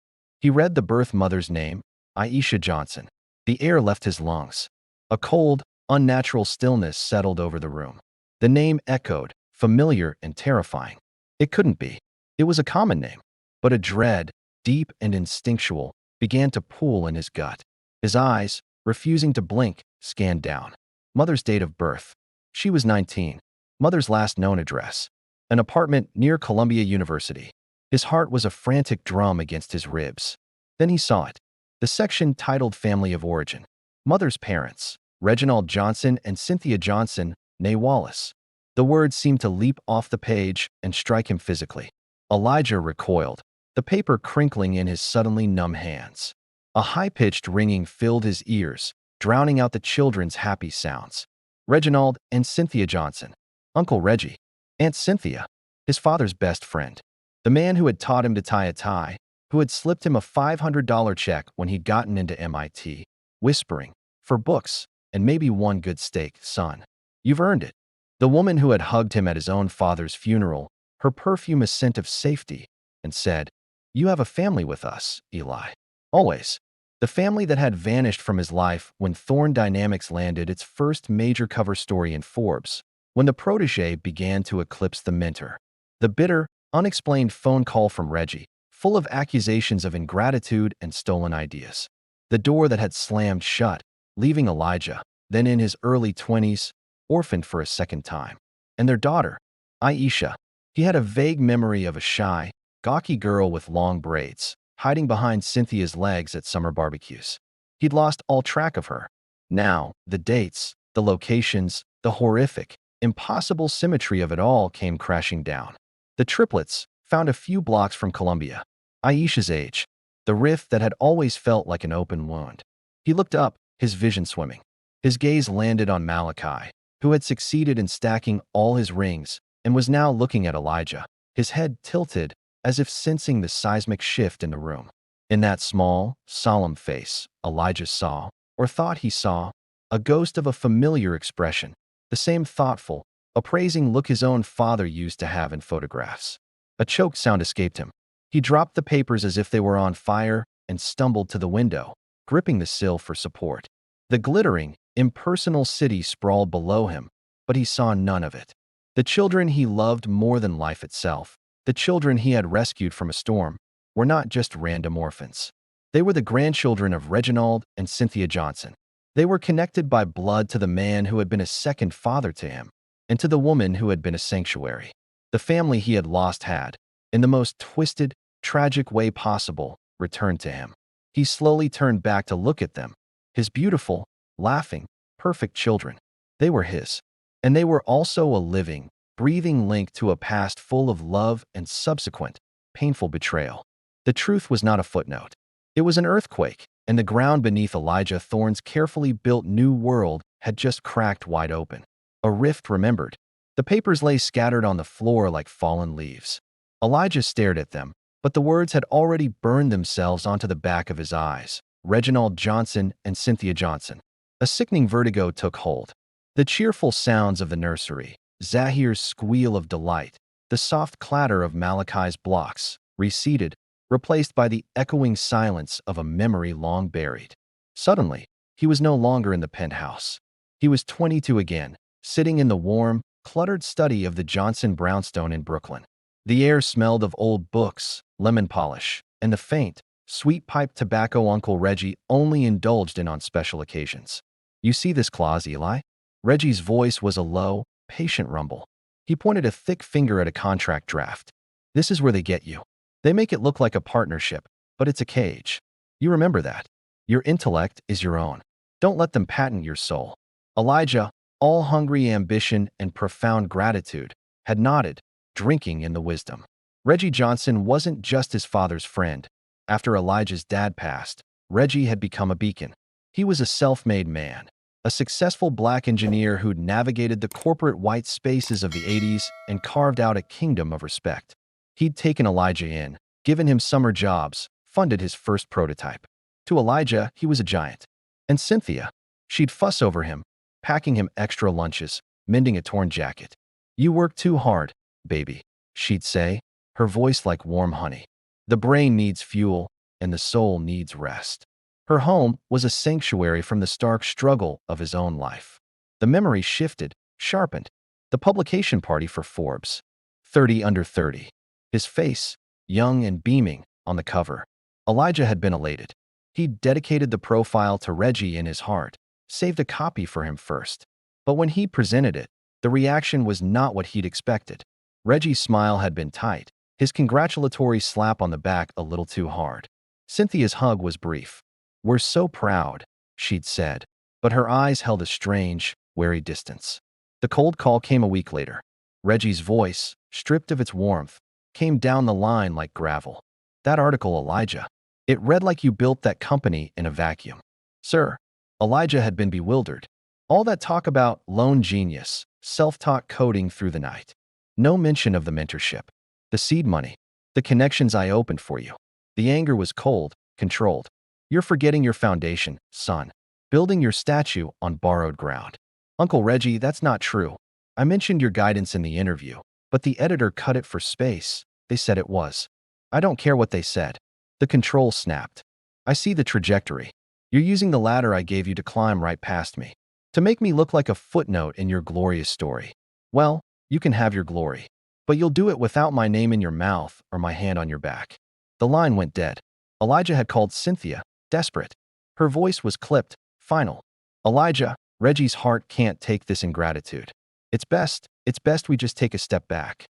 He read the birth mother's name, Aisha Johnson. The air left his lungs. A cold, unnatural stillness settled over the room. The name echoed, familiar and terrifying. It couldn't be. It was a common name. But a dread, deep and instinctual, began to pool in his gut. His eyes, refusing to blink, scanned down. Mother's date of birth. She was 19. Mother's last known address. An apartment near Columbia University. His heart was a frantic drum against his ribs. Then he saw it. The section titled Family of Origin. Mother's parents, Reginald Johnson and Cynthia Johnson, née Wallace. The words seemed to leap off the page and strike him physically. Elijah recoiled, the paper crinkling in his suddenly numb hands. A high-pitched ringing filled his ears, drowning out the children's happy sounds. Reginald and Cynthia Johnson. Uncle Reggie. Aunt Cynthia. His father's best friend. The man who had taught him to tie a tie, who had slipped him a $500 check when he'd gotten into MIT, whispering, "For books, and maybe one good steak, son. You've earned it." The woman who had hugged him at his own father's funeral, her perfume a scent of safety, and said, "You have a family with us, Eli. Always." The family that had vanished from his life when Thorne Dynamics landed its first major cover story in Forbes, when the protege began to eclipse the mentor. The bitter, unexplained phone call from Reggie, full of accusations of ingratitude and stolen ideas. The door that had slammed shut, leaving Elijah, then in his early 20s, orphaned for a second time. And their daughter, Aisha. He had a vague memory of a shy, gawky girl with long braids, hiding behind Cynthia's legs at summer barbecues. He'd lost all track of her. Now, the dates, the locations, the horrific, impossible symmetry of it all came crashing down. The triplets, found a few blocks from Columbia. Aisha's age. The rift that had always felt like an open wound. He looked up, his vision swimming. His gaze landed on Malachi, who had succeeded in stacking all his rings and was now looking at Elijah, his head tilted as if sensing the seismic shift in the room. In that small, solemn face, Elijah saw, or thought he saw, a ghost of a familiar expression, the same thoughtful, appraising look his own father used to have in photographs. A choked sound escaped him. He dropped the papers as if they were on fire and stumbled to the window, gripping the sill for support. The glittering, impersonal city sprawled below him, but he saw none of it. The children he loved more than life itself, the children he had rescued from a storm, were not just random orphans. They were the grandchildren of Reginald and Cynthia Johnson. They were connected by blood to the man who had been a second father to him, and to the woman who had been a sanctuary. The family he had lost had, in the most twisted, tragic way possible, returned to him. He slowly turned back to look at them, his beautiful, laughing, perfect children. They were his. And they were also a living, breathing link to a past full of love and subsequent, painful betrayal. The truth was not a footnote. It was an earthquake, and the ground beneath Elijah Thorne's carefully built new world had just cracked wide open. A rift remembered. The papers lay scattered on the floor like fallen leaves. Elijah stared at them, but the words had already burned themselves onto the back of his eyes. Reginald Johnson and Cynthia Johnson. A sickening vertigo took hold. The cheerful sounds of the nursery, Zahir's squeal of delight, the soft clatter of Malachi's blocks, receded, replaced by the echoing silence of a memory long buried. Suddenly, he was no longer in the penthouse. He was 22 again, sitting in the warm, cluttered study of the Johnson brownstone in Brooklyn. The air smelled of old books, lemon polish, and the faint, sweet pipe tobacco Uncle Reggie only indulged in on special occasions. "You see this clause, Eli?" Reggie's voice was a low, patient rumble. He pointed a thick finger at a contract draft. "This is where they get you. They make it look like a partnership, but it's a cage. You remember that. Your intellect is your own. Don't let them patent your soul." Elijah, all hungry ambition and profound gratitude, had nodded, drinking in the wisdom. Reggie Johnson wasn't just his father's friend. After Elijah's dad passed, Reggie had become a beacon. He was a self-made man, a successful black engineer who'd navigated the corporate white spaces of the 80s and carved out a kingdom of respect. He'd taken Elijah in, given him summer jobs, funded his first prototype. To Elijah, he was a giant. And Cynthia, she'd fuss over him, packing him extra lunches, mending a torn jacket. "You work too hard, baby," she'd say, her voice like warm honey. "The brain needs fuel, and the soul needs rest." Her home was a sanctuary from the stark struggle of his own life. The memory shifted, sharpened. The publication party for Forbes. 30 under 30. His face, young and beaming, on the cover. Elijah had been elated. He'd dedicated the profile to Reggie in his heart, saved a copy for him first. But when he presented it, the reaction was not what he'd expected. Reggie's smile had been tight, his congratulatory slap on the back a little too hard. Cynthia's hug was brief. "We're so proud," she'd said, but her eyes held a strange, wary distance. The cold call came a week later. Reggie's voice, stripped of its warmth, came down the line like gravel. "That article, Elijah. It read like you built that company in a vacuum." "Sir." Elijah had been bewildered. All that talk about lone genius, self-taught coding through the night. No mention of the mentorship, the seed money, the connections I opened for you. The anger was cold, controlled. "You're forgetting your foundation, son. Building your statue on borrowed ground." "Uncle Reggie, that's not true. I mentioned your guidance in the interview, but the editor cut it for space. They said it was." "I don't care what they said." The control snapped. "I see the trajectory. You're using the ladder I gave you to climb right past me, to make me look like a footnote in your glorious story. Well, you can have your glory, but you'll do it without my name in your mouth or my hand on your back." The line went dead. Elijah had called Cynthia, desperate. Her voice was clipped, final. "Elijah, Reggie's heart can't take this ingratitude. It's best we just take a step back."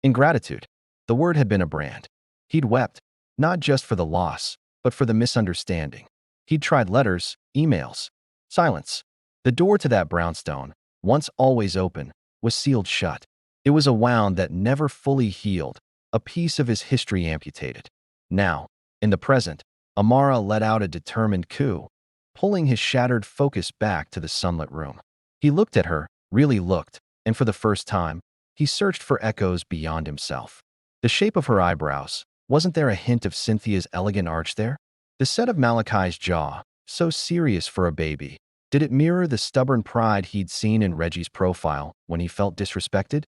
Ingratitude. The word had been a brand. He'd wept, not just for the loss, but for the misunderstanding. He'd tried letters, emails, silence. The door to that brownstone, once always open, was sealed shut. It was a wound that never fully healed, a piece of his history amputated. Now, in the present, Amara let out a determined coo, pulling his shattered focus back to the sunlit room. He looked at her, really looked, and for the first time, he searched for echoes beyond himself. The shape of her eyebrows, wasn't there a hint of Cynthia's elegant arch there? The set of Malachi's jaw, so serious for a baby, did it mirror the stubborn pride he'd seen in Reggie's profile when he felt disrespected?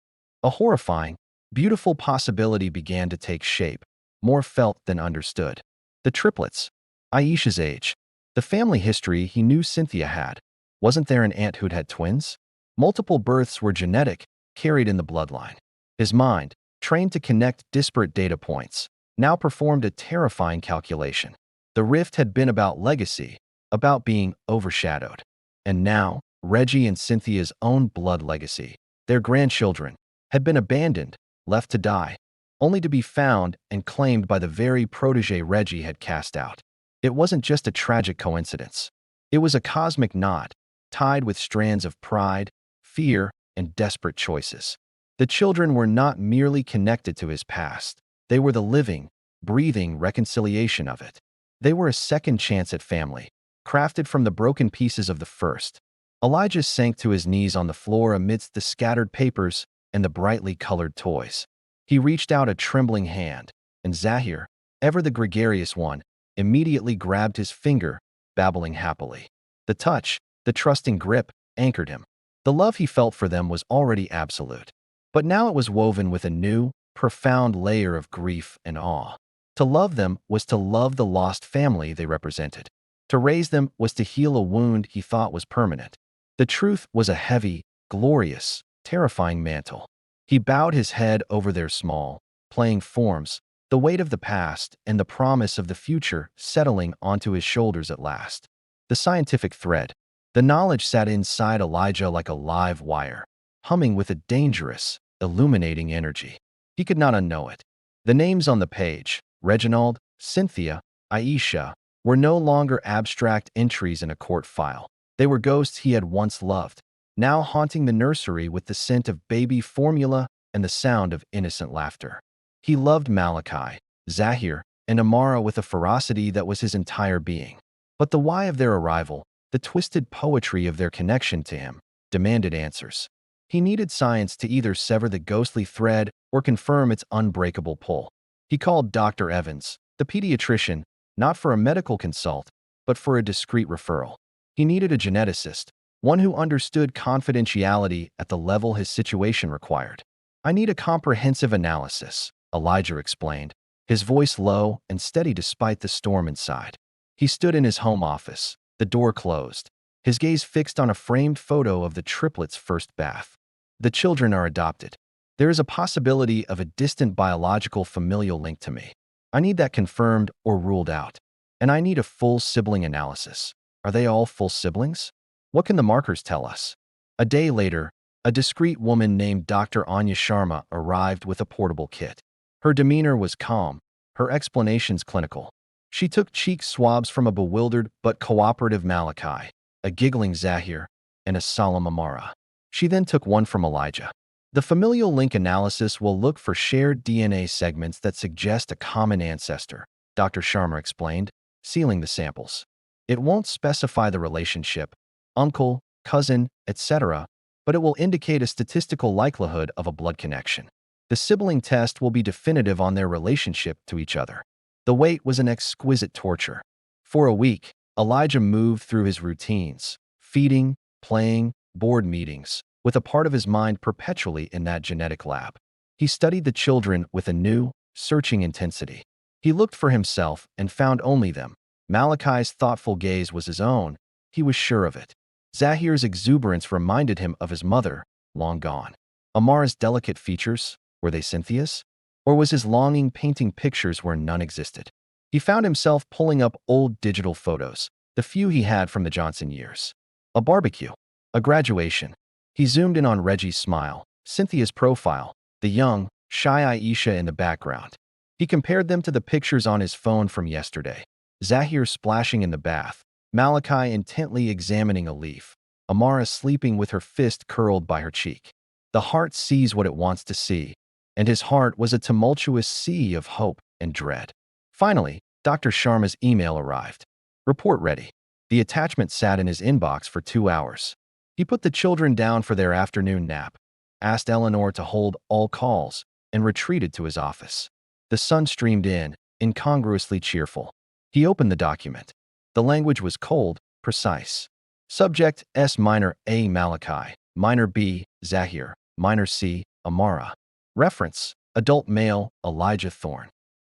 A horrifying, beautiful possibility began to take shape, more felt than understood. The triplets. Aisha's age. The family history he knew Cynthia had. Wasn't there an aunt who'd had twins? Multiple births were genetic, carried in the bloodline. His mind, trained to connect disparate data points, now performed a terrifying calculation. The rift had been about legacy, about being overshadowed. And now, Reggie and Cynthia's own blood legacy, their grandchildren, had been abandoned, left to die, only to be found and claimed by the very protege Reggie had cast out. It wasn't just a tragic coincidence. It was a cosmic knot, tied with strands of pride, fear, and desperate choices. The children were not merely connected to his past. They were the living, breathing reconciliation of it. They were a second chance at family, crafted from the broken pieces of the first. Elijah sank to his knees on the floor amidst the scattered papers and the brightly colored toys. He reached out a trembling hand, and Zahir, ever the gregarious one, immediately grabbed his finger, babbling happily. The touch, the trusting grip, anchored him. The love he felt for them was already absolute. But now it was woven with a new, profound layer of grief and awe. To love them was to love the lost family they represented. To raise them was to heal a wound he thought was permanent. The truth was a heavy, glorious, terrifying mantle. He bowed his head over their small, playing forms, the weight of the past and the promise of the future settling onto his shoulders at last. The scientific thread, the knowledge sat inside Elijah like a live wire, humming with a dangerous, illuminating energy. He could not unknow it. The names on the page, Reginald, Cynthia, Aisha, were no longer abstract entries in a court file. They were ghosts he had once loved, now haunting the nursery with the scent of baby formula and the sound of innocent laughter. He loved Malachi, Zahir, and Amara with a ferocity that was his entire being. But the why of their arrival, the twisted poetry of their connection to him, demanded answers. He needed science to either sever the ghostly thread or confirm its unbreakable pull. He called Dr. Evans, the pediatrician, not for a medical consult, but for a discreet referral. He needed a geneticist, one who understood confidentiality at the level his situation required. "I need a comprehensive analysis," Elijah explained, his voice low and steady despite the storm inside. He stood in his home office, the door closed, his gaze fixed on a framed photo of the triplets' first bath. "The children are adopted. There is a possibility of a distant biological familial link to me. I need that confirmed or ruled out. And I need a full sibling analysis. Are they all full siblings? What can the markers tell us?" A day later, a discreet woman named Dr. Anya Sharma arrived with a portable kit. Her demeanor was calm, her explanations clinical. She took cheek swabs from a bewildered but cooperative Malachi, a giggling Zahir, and a solemn Amara. She then took one from Elijah. "The familial link analysis will look for shared DNA segments that suggest a common ancestor," Dr. Sharma explained, sealing the samples. "It won't specify the relationship, uncle, cousin, etc., but it will indicate a statistical likelihood of a blood connection. The sibling test will be definitive on their relationship to each other." The wait was an exquisite torture. For a week, Elijah moved through his routines, feeding, playing, board meetings, with a part of his mind perpetually in that genetic lab. He studied the children with a new, searching intensity. He looked for himself and found only them. Malachi's thoughtful gaze was his own. He was sure of it. Zahir's exuberance reminded him of his mother, long gone. Amara's delicate features, were they Cynthia's? Or was his longing painting pictures where none existed? He found himself pulling up old digital photos, the few he had from the Johnson years. A barbecue, a graduation. He zoomed in on Reggie's smile, Cynthia's profile, the young, shy Aisha in the background. He compared them to the pictures on his phone from yesterday. Zahir splashing in the bath, Malachi intently examining a leaf, Amara sleeping with her fist curled by her cheek. The heart sees what it wants to see, and his heart was a tumultuous sea of hope and dread. Finally, Dr. Sharma's email arrived. "Report ready." The attachment sat in his inbox for 2 hours. He put the children down for their afternoon nap, asked Eleanor to hold all calls, and retreated to his office. The sun streamed in, incongruously cheerful. He opened the document. The language was cold, precise. Subject S minor A Malachi, minor B Zahir, minor C Amara. Reference: adult male Elijah Thorne.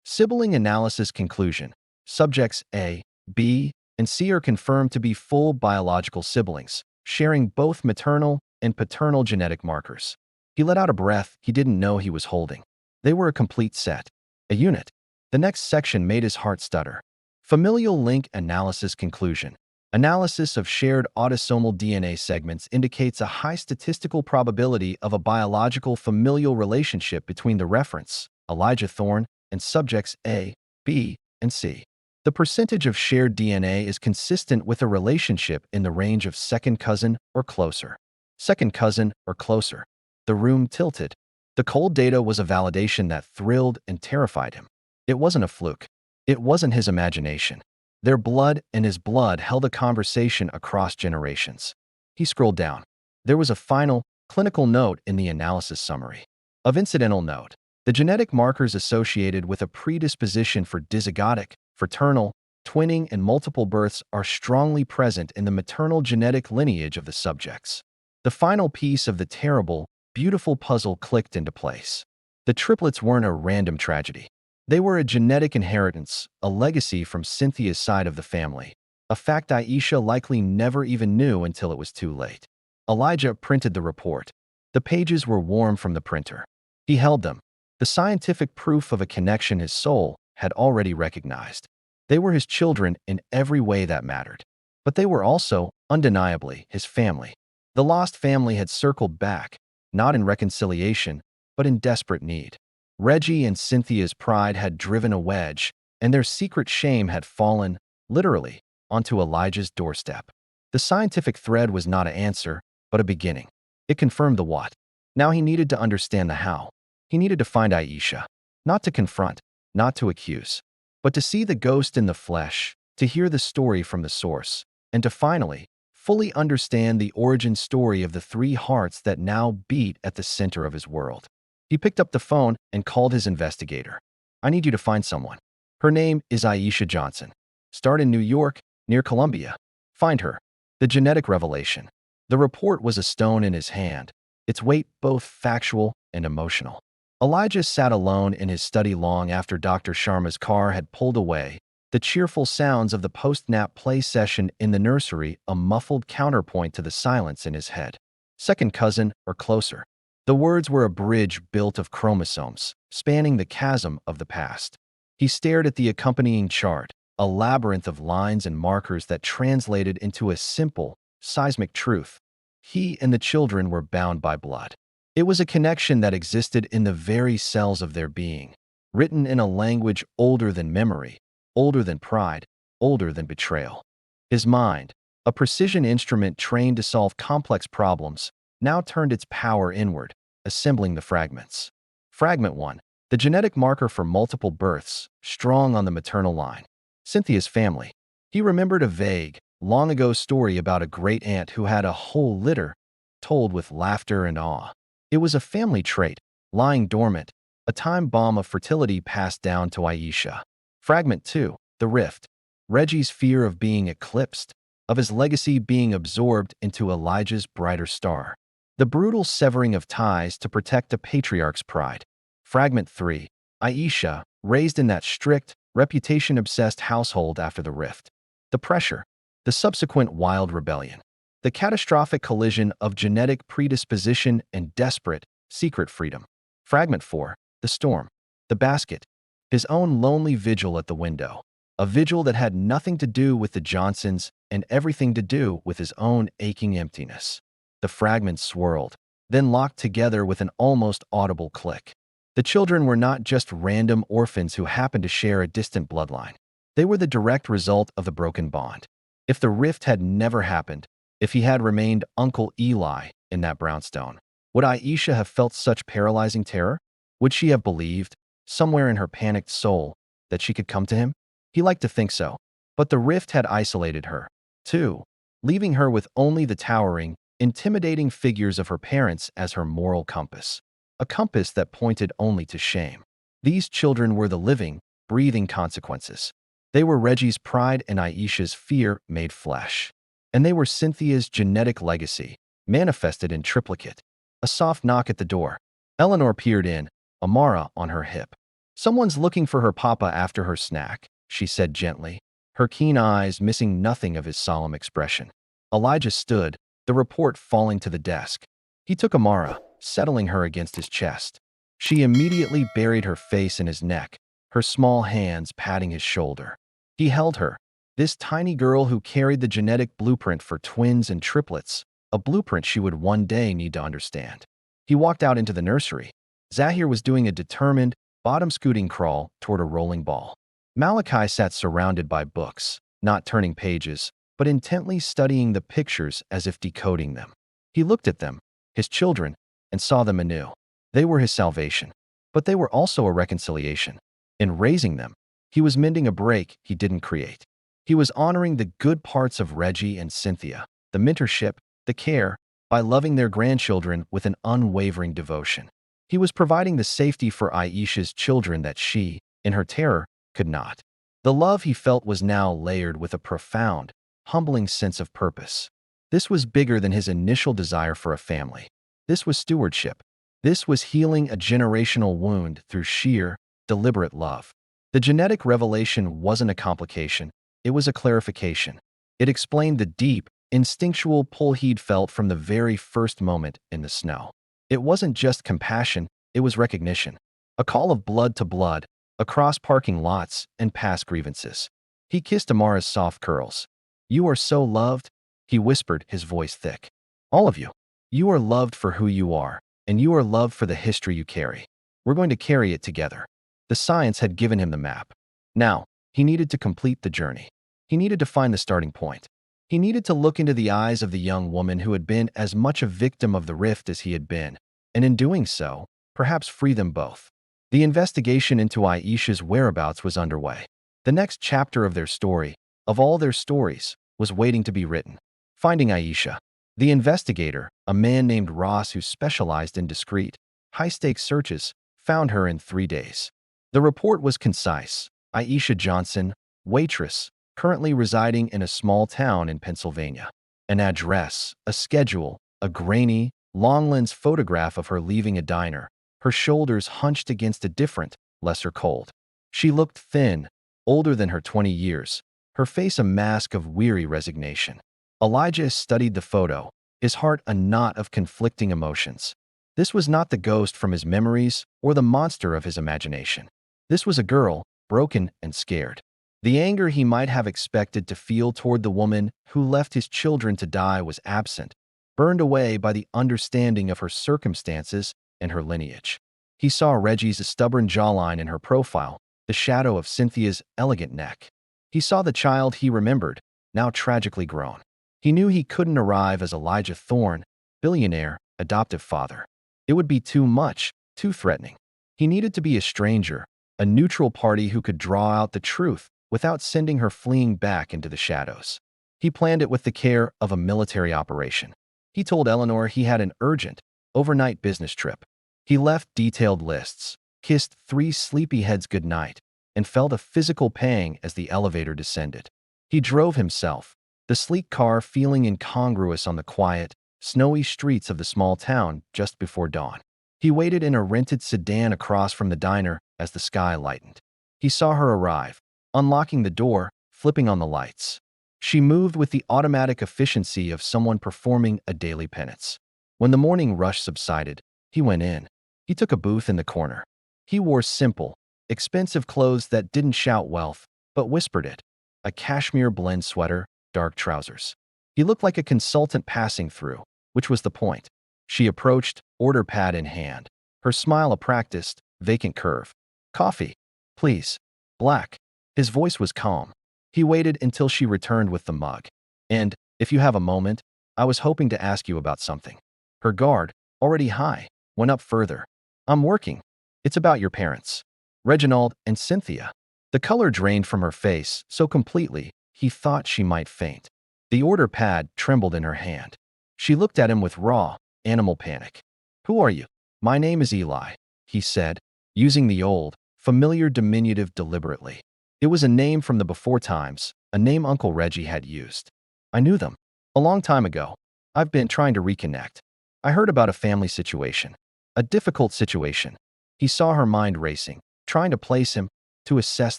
Sibling analysis conclusion: subjects A, B, and C are confirmed to be full biological siblings, sharing both maternal and paternal genetic markers. He let out a breath he didn't know he was holding. They were a complete set, a unit. The next section made his heart stutter. Familial link analysis conclusion. Analysis of shared autosomal DNA segments indicates a high statistical probability of a biological familial relationship between the reference, Elijah Thorne, and subjects A, B, and C. The percentage of shared DNA is consistent with a relationship in the range of second cousin or closer. Second cousin or closer. The room tilted. The cold data was a validation that thrilled and terrified him. It wasn't a fluke. It wasn't his imagination. Their blood and his blood held a conversation across generations. He scrolled down. There was a final, clinical note in the analysis summary. Of incidental note, the genetic markers associated with a predisposition for dizygotic, fraternal, twinning, and multiple births are strongly present in the maternal genetic lineage of the subjects. The final piece of the terrible, beautiful puzzle clicked into place. The triplets weren't a random tragedy. They were a genetic inheritance, a legacy from Cynthia's side of the family, a fact Aisha likely never even knew until it was too late. Elijah printed the report. The pages were warm from the printer. He held them, the scientific proof of a connection his soul had already recognized. They were his children in every way that mattered. But they were also, undeniably, his family. The lost family had circled back, not in reconciliation, but in desperate need. Reggie and Cynthia's pride had driven a wedge, and their secret shame had fallen, literally, onto Elijah's doorstep. The scientific thread was not an answer, but a beginning. It confirmed the what. Now he needed to understand the how. He needed to find Aisha, not to confront, not to accuse, but to see the ghost in the flesh, to hear the story from the source, and to finally, fully understand the origin story of the three hearts that now beat at the center of his world. He picked up the phone and called his investigator. I need you to find someone. Her name is Aisha Johnson. Start in New York, near Columbia. Find her. The genetic revelation. The report was a stone in his hand, its weight both factual and emotional. Elijah sat alone in his study long after Dr. Sharma's car had pulled away, the cheerful sounds of the post-nap play session in the nursery a muffled counterpoint to the silence in his head. Second cousin or closer. The words were a bridge built of chromosomes, spanning the chasm of the past. He stared at the accompanying chart, a labyrinth of lines and markers that translated into a simple, seismic truth. He and the children were bound by blood. It was a connection that existed in the very cells of their being, written in a language older than memory, older than pride, older than betrayal. His mind, a precision instrument trained to solve complex problems, now turned its power inward, assembling the fragments. Fragment 1. The genetic marker for multiple births, strong on the maternal line. Cynthia's family. He remembered a vague, long-ago story about a great-aunt who had a whole litter, told with laughter and awe. It was a family trait, lying dormant, a time bomb of fertility passed down to Aisha. Fragment 2. The rift. Reggie's fear of being eclipsed, of his legacy being absorbed into Elijah's brighter star. The brutal severing of ties to protect a patriarch's pride. Fragment 3. Aisha, raised in that strict, reputation-obsessed household after the rift. The pressure. The subsequent wild rebellion. The catastrophic collision of genetic predisposition and desperate, secret freedom. Fragment 4. The storm. The basket. His own lonely vigil at the window. A vigil that had nothing to do with the Johnsons and everything to do with his own aching emptiness. The fragments swirled, then locked together with an almost audible click. The children were not just random orphans who happened to share a distant bloodline. They were the direct result of the broken bond. If the rift had never happened, if he had remained Uncle Eli in that brownstone, would Aisha have felt such paralyzing terror? Would she have believed, somewhere in her panicked soul, that she could come to him? He liked to think so. But the rift had isolated her, too, leaving her with only the towering, intimidating figures of her parents as her moral compass. A compass that pointed only to shame. These children were the living, breathing consequences. They were Reggie's pride and Aisha's fear made flesh. And they were Cynthia's genetic legacy, manifested in triplicate. A soft knock at the door. Eleanor peered in, Amara on her hip. Someone's looking for her papa after her snack, she said gently, her keen eyes missing nothing of his solemn expression. Elijah stood, the report falling to the desk. He took Amara, settling her against his chest. She immediately buried her face in his neck, her small hands patting his shoulder. He held her, this tiny girl who carried the genetic blueprint for twins and triplets, a blueprint she would one day need to understand. He walked out into the nursery. Zahir was doing a determined, bottom-scooting crawl toward a rolling ball. Malachi sat surrounded by books, not turning pages, but intently studying the pictures as if decoding them. He looked at them, his children, and saw them anew. They were his salvation, but they were also a reconciliation. In raising them, he was mending a break he didn't create. He was honoring the good parts of Reggie and Cynthia, the mentorship, the care, by loving their grandchildren with an unwavering devotion. He was providing the safety for Aisha's children that she, in her terror, could not. The love he felt was now layered with a profound, humbling sense of purpose. This was bigger than his initial desire for a family. This was stewardship. This was healing a generational wound through sheer, deliberate love. The genetic revelation wasn't a complication, it was a clarification. It explained the deep, instinctual pull he'd felt from the very first moment in the snow. It wasn't just compassion, it was recognition. A call of blood to blood, across parking lots and past grievances. He kissed Amara's soft curls. "You are so loved," he whispered, his voice thick. "All of you. You are loved for who you are, and you are loved for the history you carry. We're going to carry it together." The science had given him the map. Now, he needed to complete the journey. He needed to find the starting point. He needed to look into the eyes of the young woman who had been as much a victim of the rift as he had been, and in doing so, perhaps free them both. The investigation into Aisha's whereabouts was underway. The next chapter of their story, of all their stories, was waiting to be written. Finding Aisha. The investigator, a man named Ross who specialized in discreet, high-stakes searches, found her in 3 days. The report was concise. Aisha Johnson, waitress, currently residing in a small town in Pennsylvania. An address, a schedule, a grainy, long-lens photograph of her leaving a diner, her shoulders hunched against a different, lesser cold. She looked thin, older than her 20 years, her face a mask of weary resignation. Elijah studied the photo, his heart a knot of conflicting emotions. This was not the ghost from his memories or the monster of his imagination. This was a girl, broken and scared. The anger he might have expected to feel toward the woman who left his children to die was absent, burned away by the understanding of her circumstances and her lineage. He saw Reggie's stubborn jawline in her profile, the shadow of Cynthia's elegant neck. He saw the child he remembered, now tragically grown. He knew he couldn't arrive as Elijah Thorne, billionaire, adoptive father. It would be too much, too threatening. He needed to be a stranger, a neutral party who could draw out the truth without sending her fleeing back into the shadows. He planned it with the care of a military operation. He told Eleanor he had an urgent, overnight business trip. He left detailed lists, kissed 3 sleepyheads goodnight, and felt a physical pang as the elevator descended. He drove himself, the sleek car feeling incongruous on the quiet, snowy streets of the small town just before dawn. He waited in a rented sedan across from the diner as the sky lightened. He saw her arrive, unlocking the door, flipping on the lights. She moved with the automatic efficiency of someone performing a daily penance. When the morning rush subsided, he went in. He took a booth in the corner. He wore simple, expensive clothes that didn't shout wealth, but whispered it. A cashmere blend sweater, dark trousers. He looked like a consultant passing through, which was the point. She approached, order pad in hand. Her smile a practiced, vacant curve. "Coffee, please. Black." His voice was calm. He waited until she returned with the mug. "And, if you have a moment, I was hoping to ask you about something." Her guard, already high, went up further. "I'm working. It's about your parents. Reginald and Cynthia." The color drained from her face so completely, he thought she might faint. The order pad trembled in her hand. She looked at him with raw, animal panic. "Who are you?" "My name is Eli," he said, using the old, familiar diminutive deliberately. It was a name from the before times, a name Uncle Reggie had used. "I knew them. A long time ago. I've been trying to reconnect. I heard about a family situation. A difficult situation." He saw her mind racing, trying to place him, to assess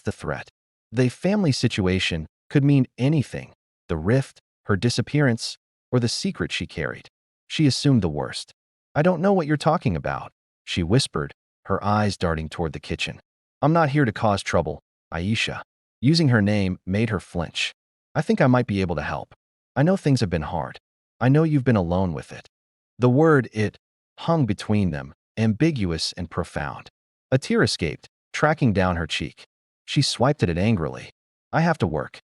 the threat. The family situation could mean anything. The rift, her disappearance, or the secret she carried. She assumed the worst. "I don't know what you're talking about," she whispered, her eyes darting toward the kitchen. "I'm not here to cause trouble." Aisha, using her name, made her flinch. "I think I might be able to help. I know things have been hard. I know you've been alone with it." The word "it" hung between them, ambiguous and profound. A tear escaped, tracking down her cheek. She swiped at it angrily. "I have to work.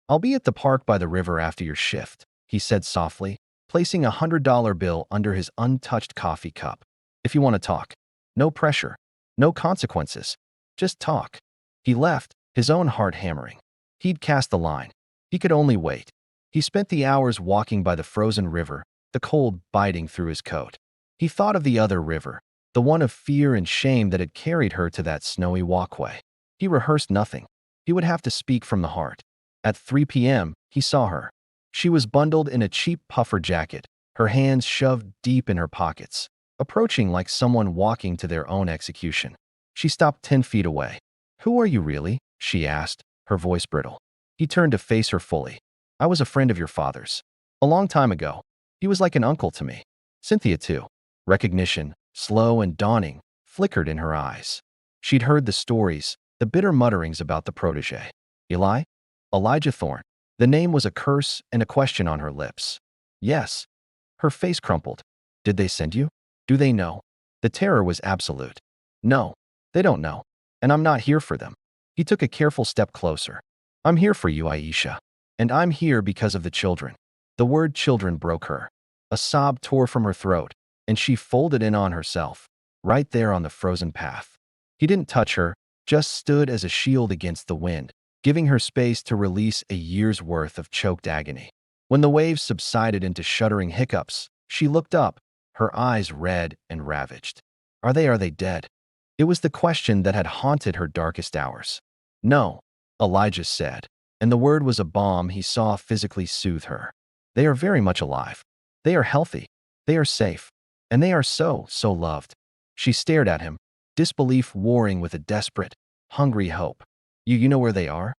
I'll be at the park by the river after your shift," he said softly, placing $100 bill under his untouched coffee cup. "If you want to talk. No pressure. No consequences. Just talk." He left, his own heart hammering. He'd cast the line. He could only wait. He spent the hours walking by the frozen river, the cold biting through his coat. He thought of the other river, the one of fear and shame that had carried her to that snowy walkway. He rehearsed nothing. He would have to speak from the heart. At 3 p.m., he saw her. She was bundled in a cheap puffer jacket, her hands shoved deep in her pockets, approaching like someone walking to their own execution. She stopped 10 feet away. "Who are you really?" she asked, her voice brittle. He turned to face her fully. "I was a friend of your father's. A long time ago. He was like an uncle to me. Cynthia, too." Recognition, slow and dawning, flickered in her eyes. She'd heard the stories, the bitter mutterings about the protege. Eli? Elijah Thorne. The name was a curse and a question on her lips. "Yes." Her face crumpled. "Did they send you? Do they know?" The terror was absolute. "No, they don't know. And I'm not here for them." He took a careful step closer. "I'm here for you, Aisha. And I'm here because of the children." The word children broke her. A sob tore from her throat, and she folded in on herself, right there on the frozen path. He didn't touch her, just stood as a shield against the wind, giving her space to release a year's worth of choked agony. When the waves subsided into shuddering hiccups, she looked up, her eyes red and ravaged. Are they dead?" It was the question that had haunted her darkest hours. "No," Elijah said, and the word was a balm he saw physically soothe her. "They are very much alive. They are healthy. They are safe. And they are so loved." She stared at him, disbelief warring with a desperate, hungry hope. You know where they are?"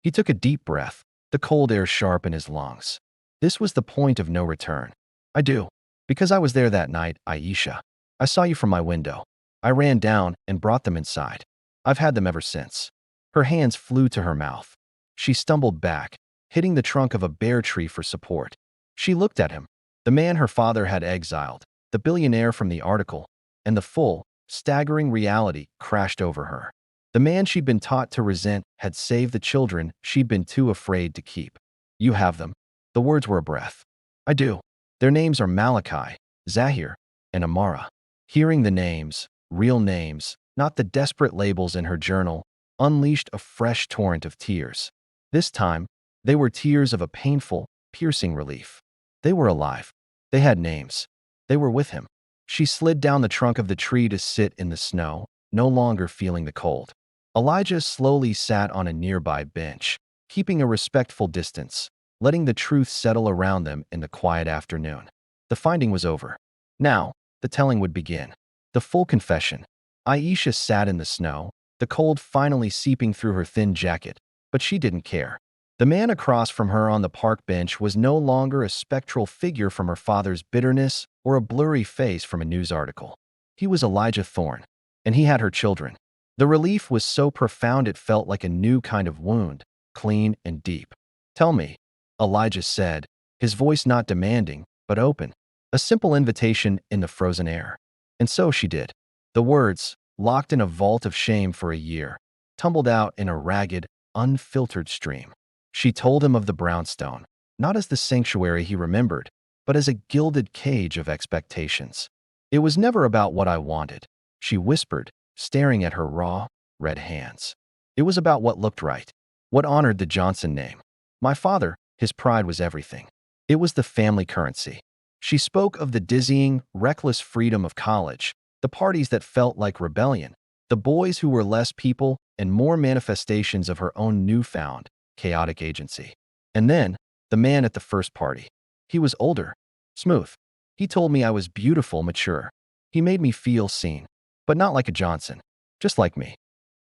He took a deep breath, the cold air sharp in his lungs. This was the point of no return. "I do. Because I was there that night, Aisha. I saw you from my window. I ran down and brought them inside. I've had them ever since." Her hands flew to her mouth. She stumbled back, hitting the trunk of a bare tree for support. She looked at him, the man her father had exiled, the billionaire from the article, and the full, staggering reality crashed over her. The man she'd been taught to resent had saved the children she'd been too afraid to keep. "You have them." The words were a breath. "I do. Their names are Malachi, Zahir, and Amara." Hearing the names, real names, not the desperate labels in her journal, unleashed a fresh torrent of tears. This time, they were tears of a painful, piercing relief. They were alive. They had names. They were with him. She slid down the trunk of the tree to sit in the snow, no longer feeling the cold. Elijah slowly sat on a nearby bench, keeping a respectful distance, letting the truth settle around them in the quiet afternoon. The finding was over. Now, the telling would begin. The full confession. Aisha sat in the snow, the cold finally seeping through her thin jacket, but she didn't care. The man across from her on the park bench was no longer a spectral figure from her father's bitterness or a blurry face from a news article. He was Elijah Thorne, and he had her children. The relief was so profound it felt like a new kind of wound, clean and deep. "Tell me," Elijah said, his voice not demanding, but open. A simple invitation in the frozen air. And so she did. The words, locked in a vault of shame for a year, tumbled out in a ragged, unfiltered stream. She told him of the brownstone, not as the sanctuary he remembered, but as a gilded cage of expectations. "It was never about what I wanted," she whispered, staring at her raw, red hands. "It was about what looked right, what honored the Johnson name. My father, his pride was everything. It was the family currency." She spoke of the dizzying, reckless freedom of college, the parties that felt like rebellion, the boys who were less people and more manifestations of her own newfound, chaotic agency. And then, the man at the first party. He was older, smooth. He told me I was beautiful, mature. He made me feel seen, but not like a Johnson, just like me.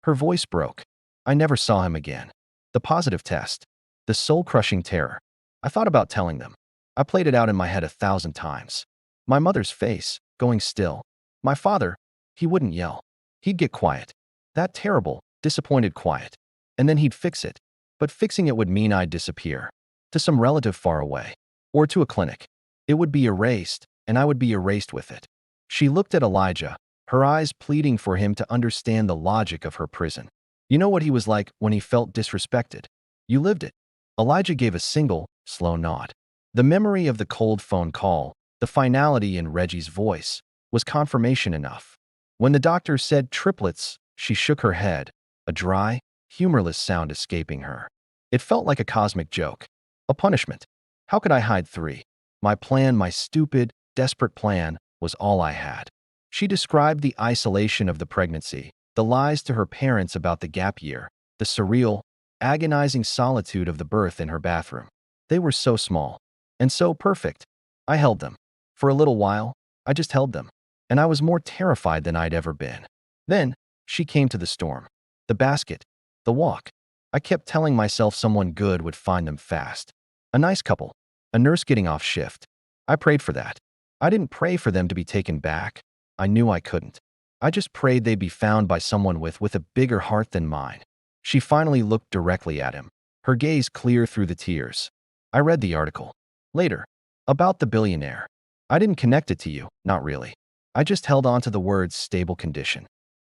Her voice broke. I never saw him again. The positive test, the soul-crushing terror. I thought about telling them. I played it out in my head 1,000 times. My mother's face, going still. My father, he wouldn't yell. He'd get quiet. That terrible, disappointed quiet. And then he'd fix it. But fixing it would mean I'd disappear. To some relative far away. Or to a clinic. It would be erased, and I would be erased with it. She looked at Elijah, her eyes pleading for him to understand the logic of her prison. "You know what he was like when he felt disrespected. You lived it." Elijah gave a single, slow nod. The memory of the cold phone call, the finality in Reggie's voice, was confirmation enough. When the doctor said triplets, she shook her head, a dry, humorless sound escaping her. It felt like a cosmic joke. A punishment. How could I hide 3? My plan, my stupid, desperate plan, was all I had. She described the isolation of the pregnancy, the lies to her parents about the gap year, the surreal, agonizing solitude of the birth in her bathroom. They were so small and so perfect. I held them. For a little while, I just held them, and I was more terrified than I'd ever been. Then, she came to the storm. The basket, the walk. I kept telling myself someone good would find them fast. A nice couple, a nurse getting off shift. I prayed for that. I didn't pray for them to be taken back. I knew I couldn't. I just prayed they'd be found by someone with a bigger heart than mine. She finally looked directly at him, her gaze clear through the tears. I read the article. Later. About the billionaire. I didn't connect it to you, not really. I just held on to the words stable condition.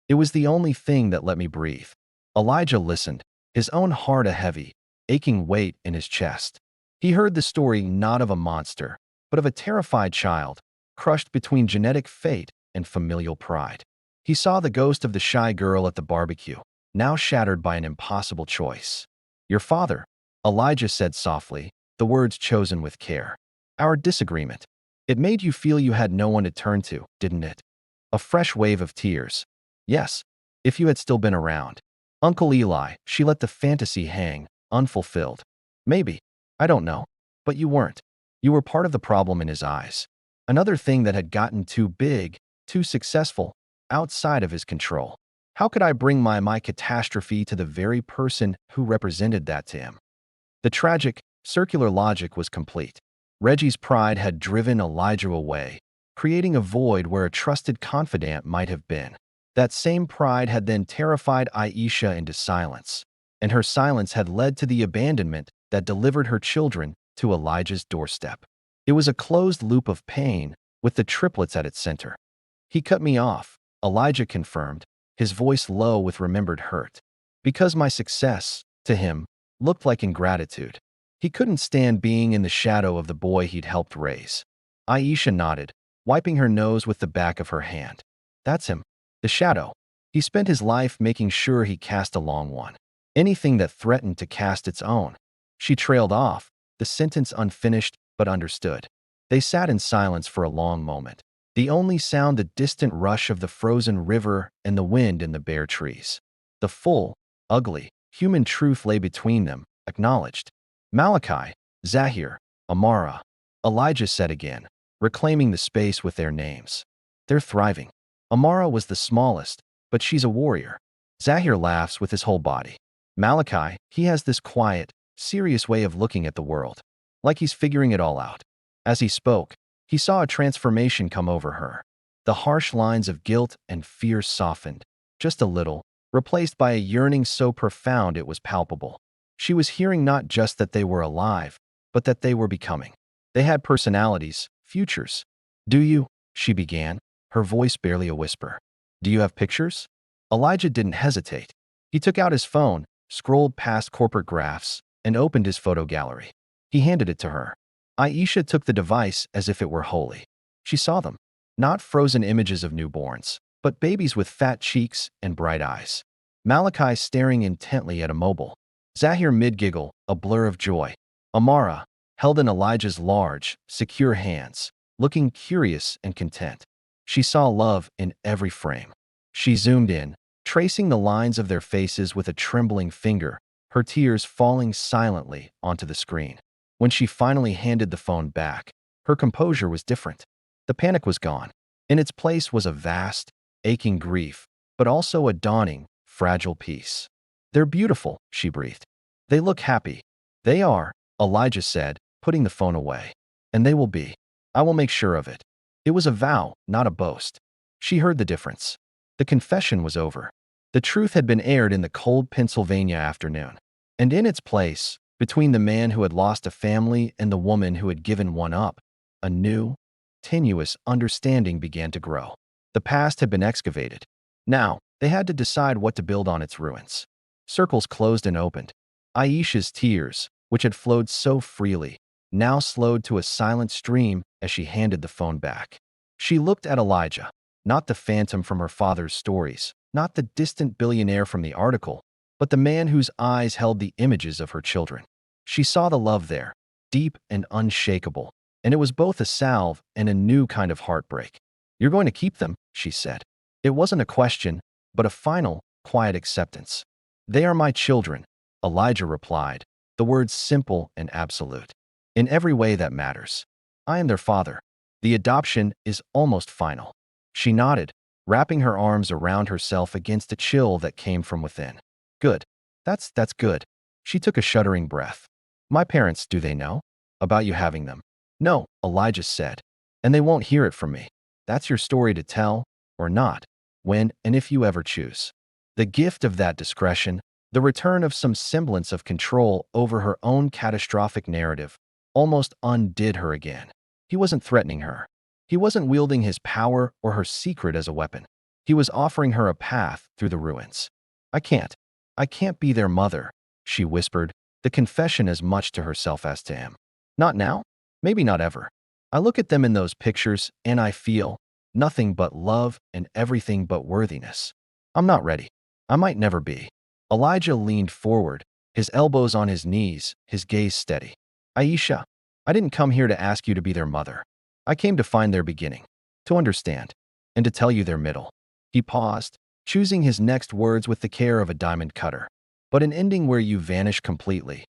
It was the only thing that let me breathe. Elijah listened, his own heart a heavy, aching weight in his chest. He heard the story not of a monster, but of a terrified child, crushed between genetic fate and familial pride. He saw the ghost of the shy girl at the barbecue, now shattered by an impossible choice. Your father, Elijah said softly, the words chosen with care. Our disagreement. It made you feel you had no one to turn to, didn't it? A fresh wave of tears. Yes, if you had still been around. Uncle Eli, she let the fantasy hang, unfulfilled. Maybe. I don't know. But you weren't. You were part of the problem in his eyes. Another thing that had gotten too big, too successful, outside of his control. How could I bring my catastrophe to the very person who represented that to him? The tragic, circular logic was complete. Reggie's pride had driven Elijah away, creating a void where a trusted confidant might have been. That same pride had then terrified Aisha into silence, and her silence had led to the abandonment that delivered her children to Elijah's doorstep. It was a closed loop of pain, with the triplets at its center. He cut me off, Elijah confirmed, his voice low with remembered hurt. Because my success, to him, looked like ingratitude. He couldn't stand being in the shadow of the boy he'd helped raise. Aisha nodded, wiping her nose with the back of her hand. That's him. The shadow. He spent his life making sure he cast a long one. Anything that threatened to cast its own. She trailed off, the sentence unfinished but understood. They sat in silence for a long moment. The only sound the distant rush of the frozen river and the wind in the bare trees. The full, ugly, human truth lay between them, acknowledged. Malachi, Zahir, Amara. Elijah said again, reclaiming the space with their names. They're thriving. Amara was the smallest, but she's a warrior. Zahir laughs with his whole body. Malachi, he has this quiet, serious way of looking at the world. Like he's figuring it all out. As he spoke, he saw a transformation come over her. The harsh lines of guilt and fear softened, just a little, replaced by a yearning so profound it was palpable. She was hearing not just that they were alive, but that they were becoming. They had personalities, futures. Do you? She began, her voice barely a whisper. Do you have pictures? Elijah didn't hesitate. He took out his phone, scrolled past corporate graphs, and opened his photo gallery. He handed it to her. Aisha took the device as if it were holy. She saw them. Not frozen images of newborns, but babies with fat cheeks and bright eyes. Malachi staring intently at a mobile. Zahir mid-giggle, a blur of joy. Amara, held in Elijah's large, secure hands, looking curious and content. She saw love in every frame. She zoomed in, tracing the lines of their faces with a trembling finger, her tears falling silently onto the screen. When she finally handed the phone back, her composure was different. The panic was gone. In its place was a vast, aching grief, but also a dawning, fragile peace. They're beautiful, she breathed. They look happy. They are, Elijah said, putting the phone away. And they will be. I will make sure of it. It was a vow, not a boast. She heard the difference. The confession was over. The truth had been aired in the cold Pennsylvania afternoon. And in its place, between the man who had lost a family and the woman who had given one up, a new, tenuous understanding began to grow. The past had been excavated. Now, they had to decide what to build on its ruins. Circles closed and opened. Aisha's tears, which had flowed so freely, now slowed to a silent stream as she handed the phone back. She looked at Elijah, not the phantom from her father's stories, not the distant billionaire from the article, but the man whose eyes held the images of her children. She saw the love there, deep and unshakable, and it was both a salve and a new kind of heartbreak. "You're going to keep them," she said. It wasn't a question, but a final, quiet acceptance. "They are my children," Elijah replied, the words simple and absolute. "In every way that matters. I am their father. The adoption is almost final." She nodded, wrapping her arms around herself against a chill that came from within. "Good. That's good." She took a shuddering breath. "My parents, do they know about you having them?" "No," Elijah said, "and they won't hear it from me. That's your story to tell, or not, when and if you ever choose." The gift of that discretion, the return of some semblance of control over her own catastrophic narrative, almost undid her again. He wasn't threatening her. He wasn't wielding his power or her secret as a weapon. He was offering her a path through the ruins. I can't be their mother," she whispered, the confession as much to herself as to him. "Not now, maybe not ever. I look at them in those pictures and I feel nothing but love and everything but worthiness. I'm not ready. I might never be." Elijah leaned forward, his elbows on his knees, his gaze steady. "Aisha, I didn't come here to ask you to be their mother. I came to find their beginning, to understand, and to tell you their middle." He paused, choosing his next words with the care of a diamond cutter. "But an ending where you vanish completely,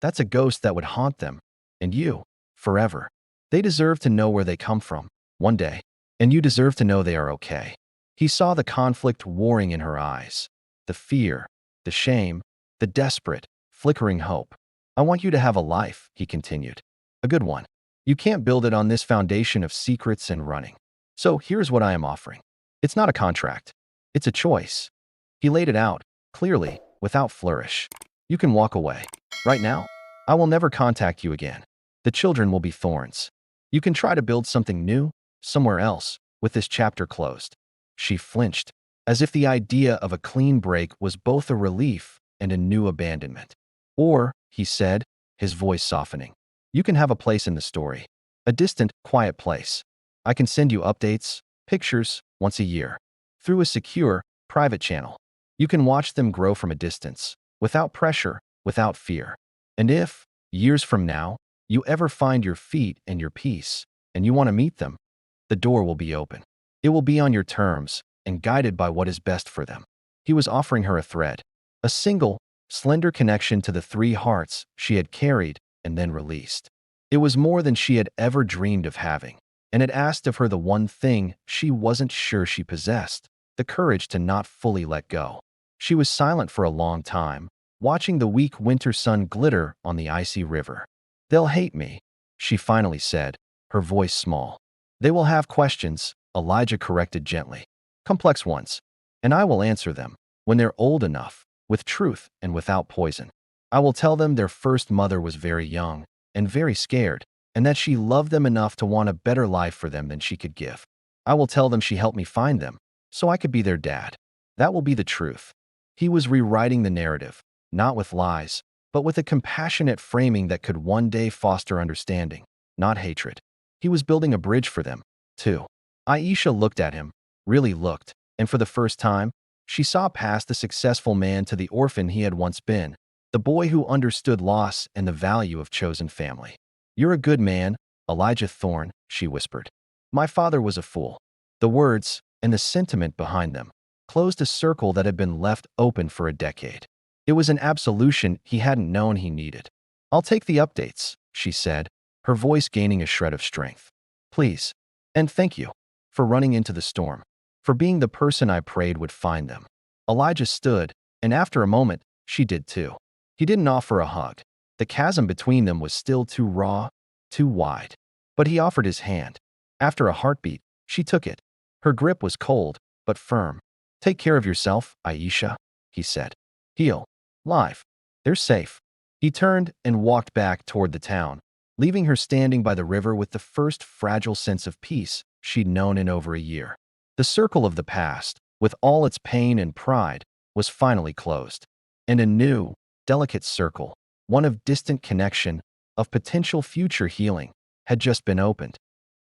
that's a ghost that would haunt them, and you, forever. They deserve to know where they come from, one day, and you deserve to know they are okay." He saw the conflict warring in her eyes, the fear, the shame, the desperate, flickering hope. "I want you to have a life," he continued. "A good one. You can't build it on this foundation of secrets and running. So here's what I am offering. It's not a contract. It's a choice." He laid it out, clearly, without flourish. "You can walk away. Right now, I will never contact you again. The children will be thorns. You can try to build something new, somewhere else, with this chapter closed." She flinched, as if the idea of a clean break was both a relief and a new abandonment. "Or," he said, his voice softening, "you can have a place in the story. A distant, quiet place. I can send you updates, pictures, once a year. Through a secure, private channel. You can watch them grow from a distance, without pressure, without fear. And if, years from now, you ever find your feet and your peace, and you want to meet them, the door will be open. It will be on your terms, and guided by what is best for them." He was offering her a thread, a single, slender connection to the three hearts she had carried and then released. It was more than she had ever dreamed of having, and it asked of her the one thing she wasn't sure she possessed, the courage to not fully let go. She was silent for a long time, watching the weak winter sun glitter on the icy river. "They'll hate me," she finally said, her voice small. "They will have questions," Elijah corrected gently. "Complex ones. And I will answer them, when they're old enough, with truth and without poison. I will tell them their first mother was very young and very scared, and that she loved them enough to want a better life for them than she could give. I will tell them she helped me find them, so I could be their dad. That will be the truth." He was rewriting the narrative, not with lies, but with a compassionate framing that could one day foster understanding, not hatred. He was building a bridge for them, too. Aisha looked at him, really looked, and for the first time, she saw past the successful man to the orphan he had once been, the boy who understood loss and the value of chosen family. "You're a good man, Elijah Thorne," she whispered. "My father was a fool." The words, and the sentiment behind them, closed a circle that had been left open for a decade. It was an absolution he hadn't known he needed. "I'll take the updates," she said, her voice gaining a shred of strength. "Please. And thank you. For running into the storm. For being the person I prayed would find them." Elijah stood, and after a moment, she did too. He didn't offer a hug. The chasm between them was still too raw, too wide. But he offered his hand. After a heartbeat, she took it. Her grip was cold, but firm. "Take care of yourself, Aisha," he said. "Heal. Live. They're safe." He turned and walked back toward the town, leaving her standing by the river with the first fragile sense of peace she'd known in over a year. The circle of the past, with all its pain and pride, was finally closed. And a new, delicate circle, one of distant connection, of potential future healing, had just been opened.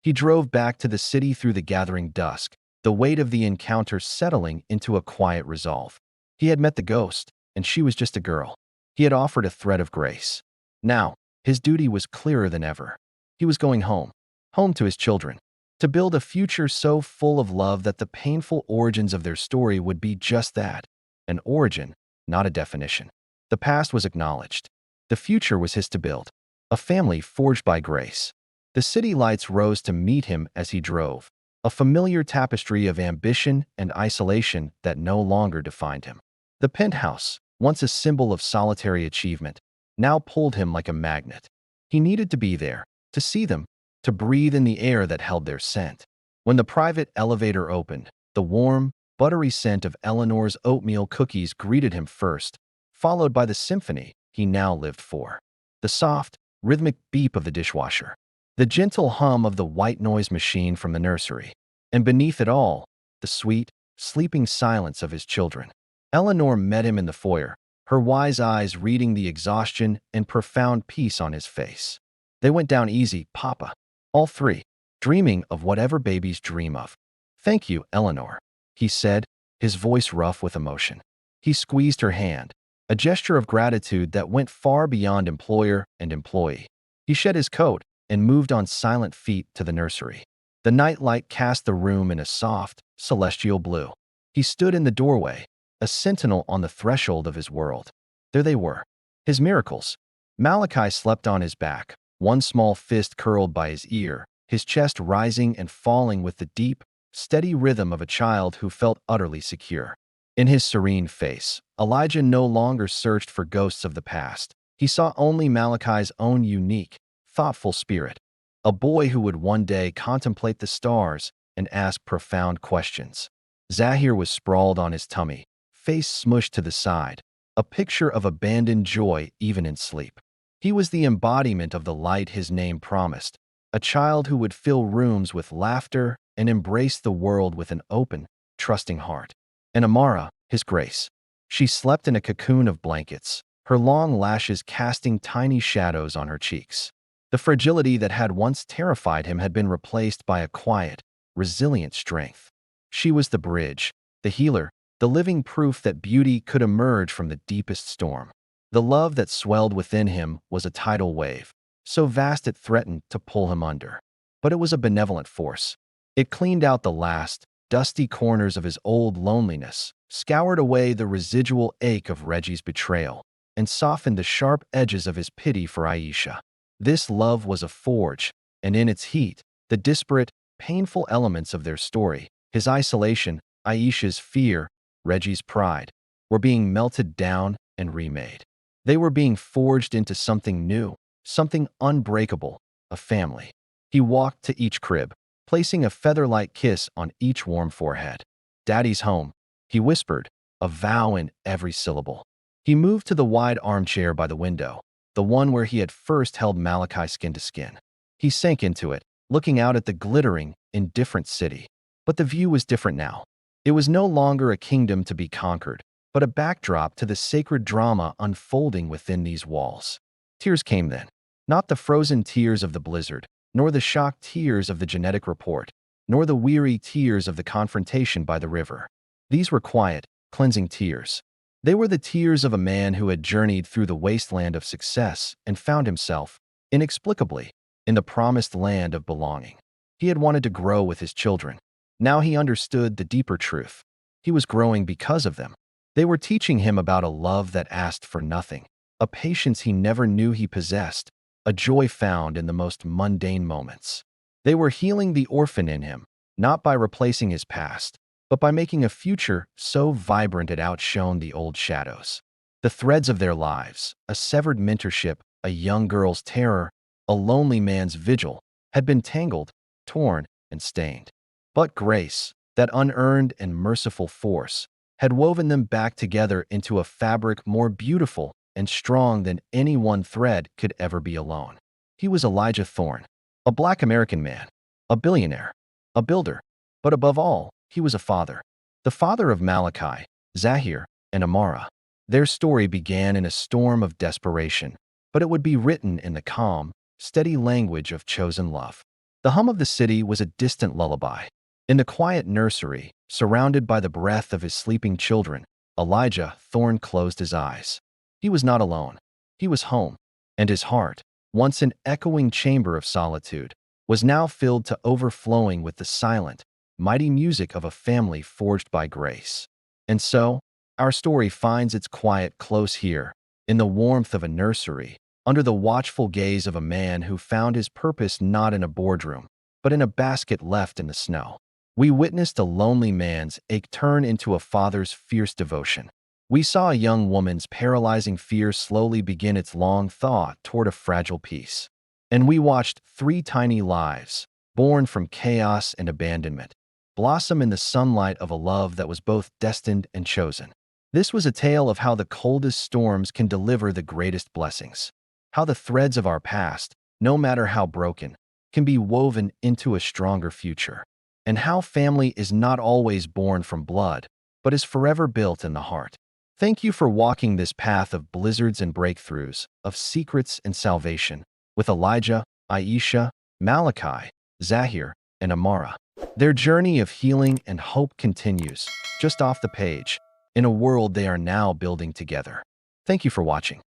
He drove back to the city through the gathering dusk, the weight of the encounter settling into a quiet resolve. He had met the ghost, and she was just a girl. He had offered a thread of grace. Now, His duty was clearer than ever. He was going home, home to his children, to build a future so full of love that the painful origins of their story would be just that, an origin, not a definition. The past was acknowledged. The future was his to build, a family forged by grace. The city lights rose to meet him as he drove, a familiar tapestry of ambition and isolation that no longer defined him. The penthouse, once a symbol of solitary achievement, now pulled him like a magnet. He needed to be there, to see them, to breathe in the air that held their scent. When the private elevator opened, the warm, buttery scent of Eleanor's oatmeal cookies greeted him first, followed by the symphony he now lived for. The soft, rhythmic beep of the dishwasher, the gentle hum of the white noise machine from the nursery, and beneath it all, the sweet, sleeping silence of his children. Eleanor met him in the foyer, her wise eyes reading the exhaustion and profound peace on his face. They went down easy, Papa. All three, dreaming of whatever babies dream of. Thank you, Eleanor, he said, his voice rough with emotion. He squeezed her hand, a gesture of gratitude that went far beyond employer and employee. He shed his coat and moved on silent feet to the nursery. The nightlight cast the room in a soft, celestial blue. He stood in the doorway, a sentinel on the threshold of his world. There they were, his miracles. Malachi slept on his back, one small fist curled by his ear, his chest rising and falling with the deep, steady rhythm of a child who felt utterly secure. In his serene face, Elijah no longer searched for ghosts of the past. He saw only Malachi's own unique, thoughtful spirit, a boy who would one day contemplate the stars and ask profound questions. Zahir was sprawled on his tummy, face smushed to the side, a picture of abandoned joy even in sleep. He was the embodiment of the light his name promised, a child who would fill rooms with laughter and embrace the world with an open, trusting heart. And Amara, his grace. She slept in a cocoon of blankets, her long lashes casting tiny shadows on her cheeks. The fragility that had once terrified him had been replaced by a quiet, resilient strength. She was the bridge, the healer, the living proof that beauty could emerge from the deepest storm. The love that swelled within him was a tidal wave, so vast it threatened to pull him under. But it was a benevolent force. It cleaned out the last, dusty corners of his old loneliness, scoured away the residual ache of Reggie's betrayal, and softened the sharp edges of his pity for Aisha. This love was a forge, and in its heat, the disparate, painful elements of their story, his isolation, Aisha's fear, Reggie's pride, were being melted down and remade. They were being forged into something new, something unbreakable, a family. He walked to each crib, placing a feather-light kiss on each warm forehead. "Daddy's home," he whispered, a vow in every syllable. He moved to the wide armchair by the window, the one where he had first held Malachi skin to skin. He sank into it, looking out at the glittering, indifferent city. But the view was different now. It was no longer a kingdom to be conquered, but a backdrop to the sacred drama unfolding within these walls. Tears came then, not the frozen tears of the blizzard, nor the shocked tears of the genetic report, nor the weary tears of the confrontation by the river. These were quiet, cleansing tears. They were the tears of a man who had journeyed through the wasteland of success and found himself, inexplicably, in the promised land of belonging. He had wanted to grow with his children. Now he understood the deeper truth. He was growing because of them. They were teaching him about a love that asked for nothing, a patience he never knew he possessed, a joy found in the most mundane moments. They were healing the orphan in him, not by replacing his past, but by making a future so vibrant it outshone the old shadows. The threads of their lives, a severed mentorship, a young girl's terror, a lonely man's vigil, had been tangled, torn, and stained. But grace, that unearned and merciful force, had woven them back together into a fabric more beautiful and strong than any one thread could ever be alone. He was Elijah Thorne, a Black American man, a billionaire, a builder, but above all, he was a father. The father of Malachi, Zahir, and Amara. Their story began in a storm of desperation, but it would be written in the calm, steady language of chosen love. The hum of the city was a distant lullaby. In the quiet nursery, surrounded by the breath of his sleeping children, Elijah Thorne closed his eyes. He was not alone. He was home, and his heart, once an echoing chamber of solitude, was now filled to overflowing with the silent, mighty music of a family forged by grace. And so, our story finds its quiet close here, in the warmth of a nursery, under the watchful gaze of a man who found his purpose not in a boardroom, but in a basket left in the snow. We witnessed a lonely man's ache turn into a father's fierce devotion. We saw a young woman's paralyzing fear slowly begin its long thaw toward a fragile peace. And we watched three tiny lives, born from chaos and abandonment, blossom in the sunlight of a love that was both destined and chosen. This was a tale of how the coldest storms can deliver the greatest blessings, how the threads of our past, no matter how broken, can be woven into a stronger future, and how family is not always born from blood, but is forever built in the heart. Thank you for walking this path of blizzards and breakthroughs, of secrets and salvation, with Elijah, Aisha, Malachi, Zahir, and Amara. Their journey of healing and hope continues, just off the page, in a world they are now building together. Thank you for watching.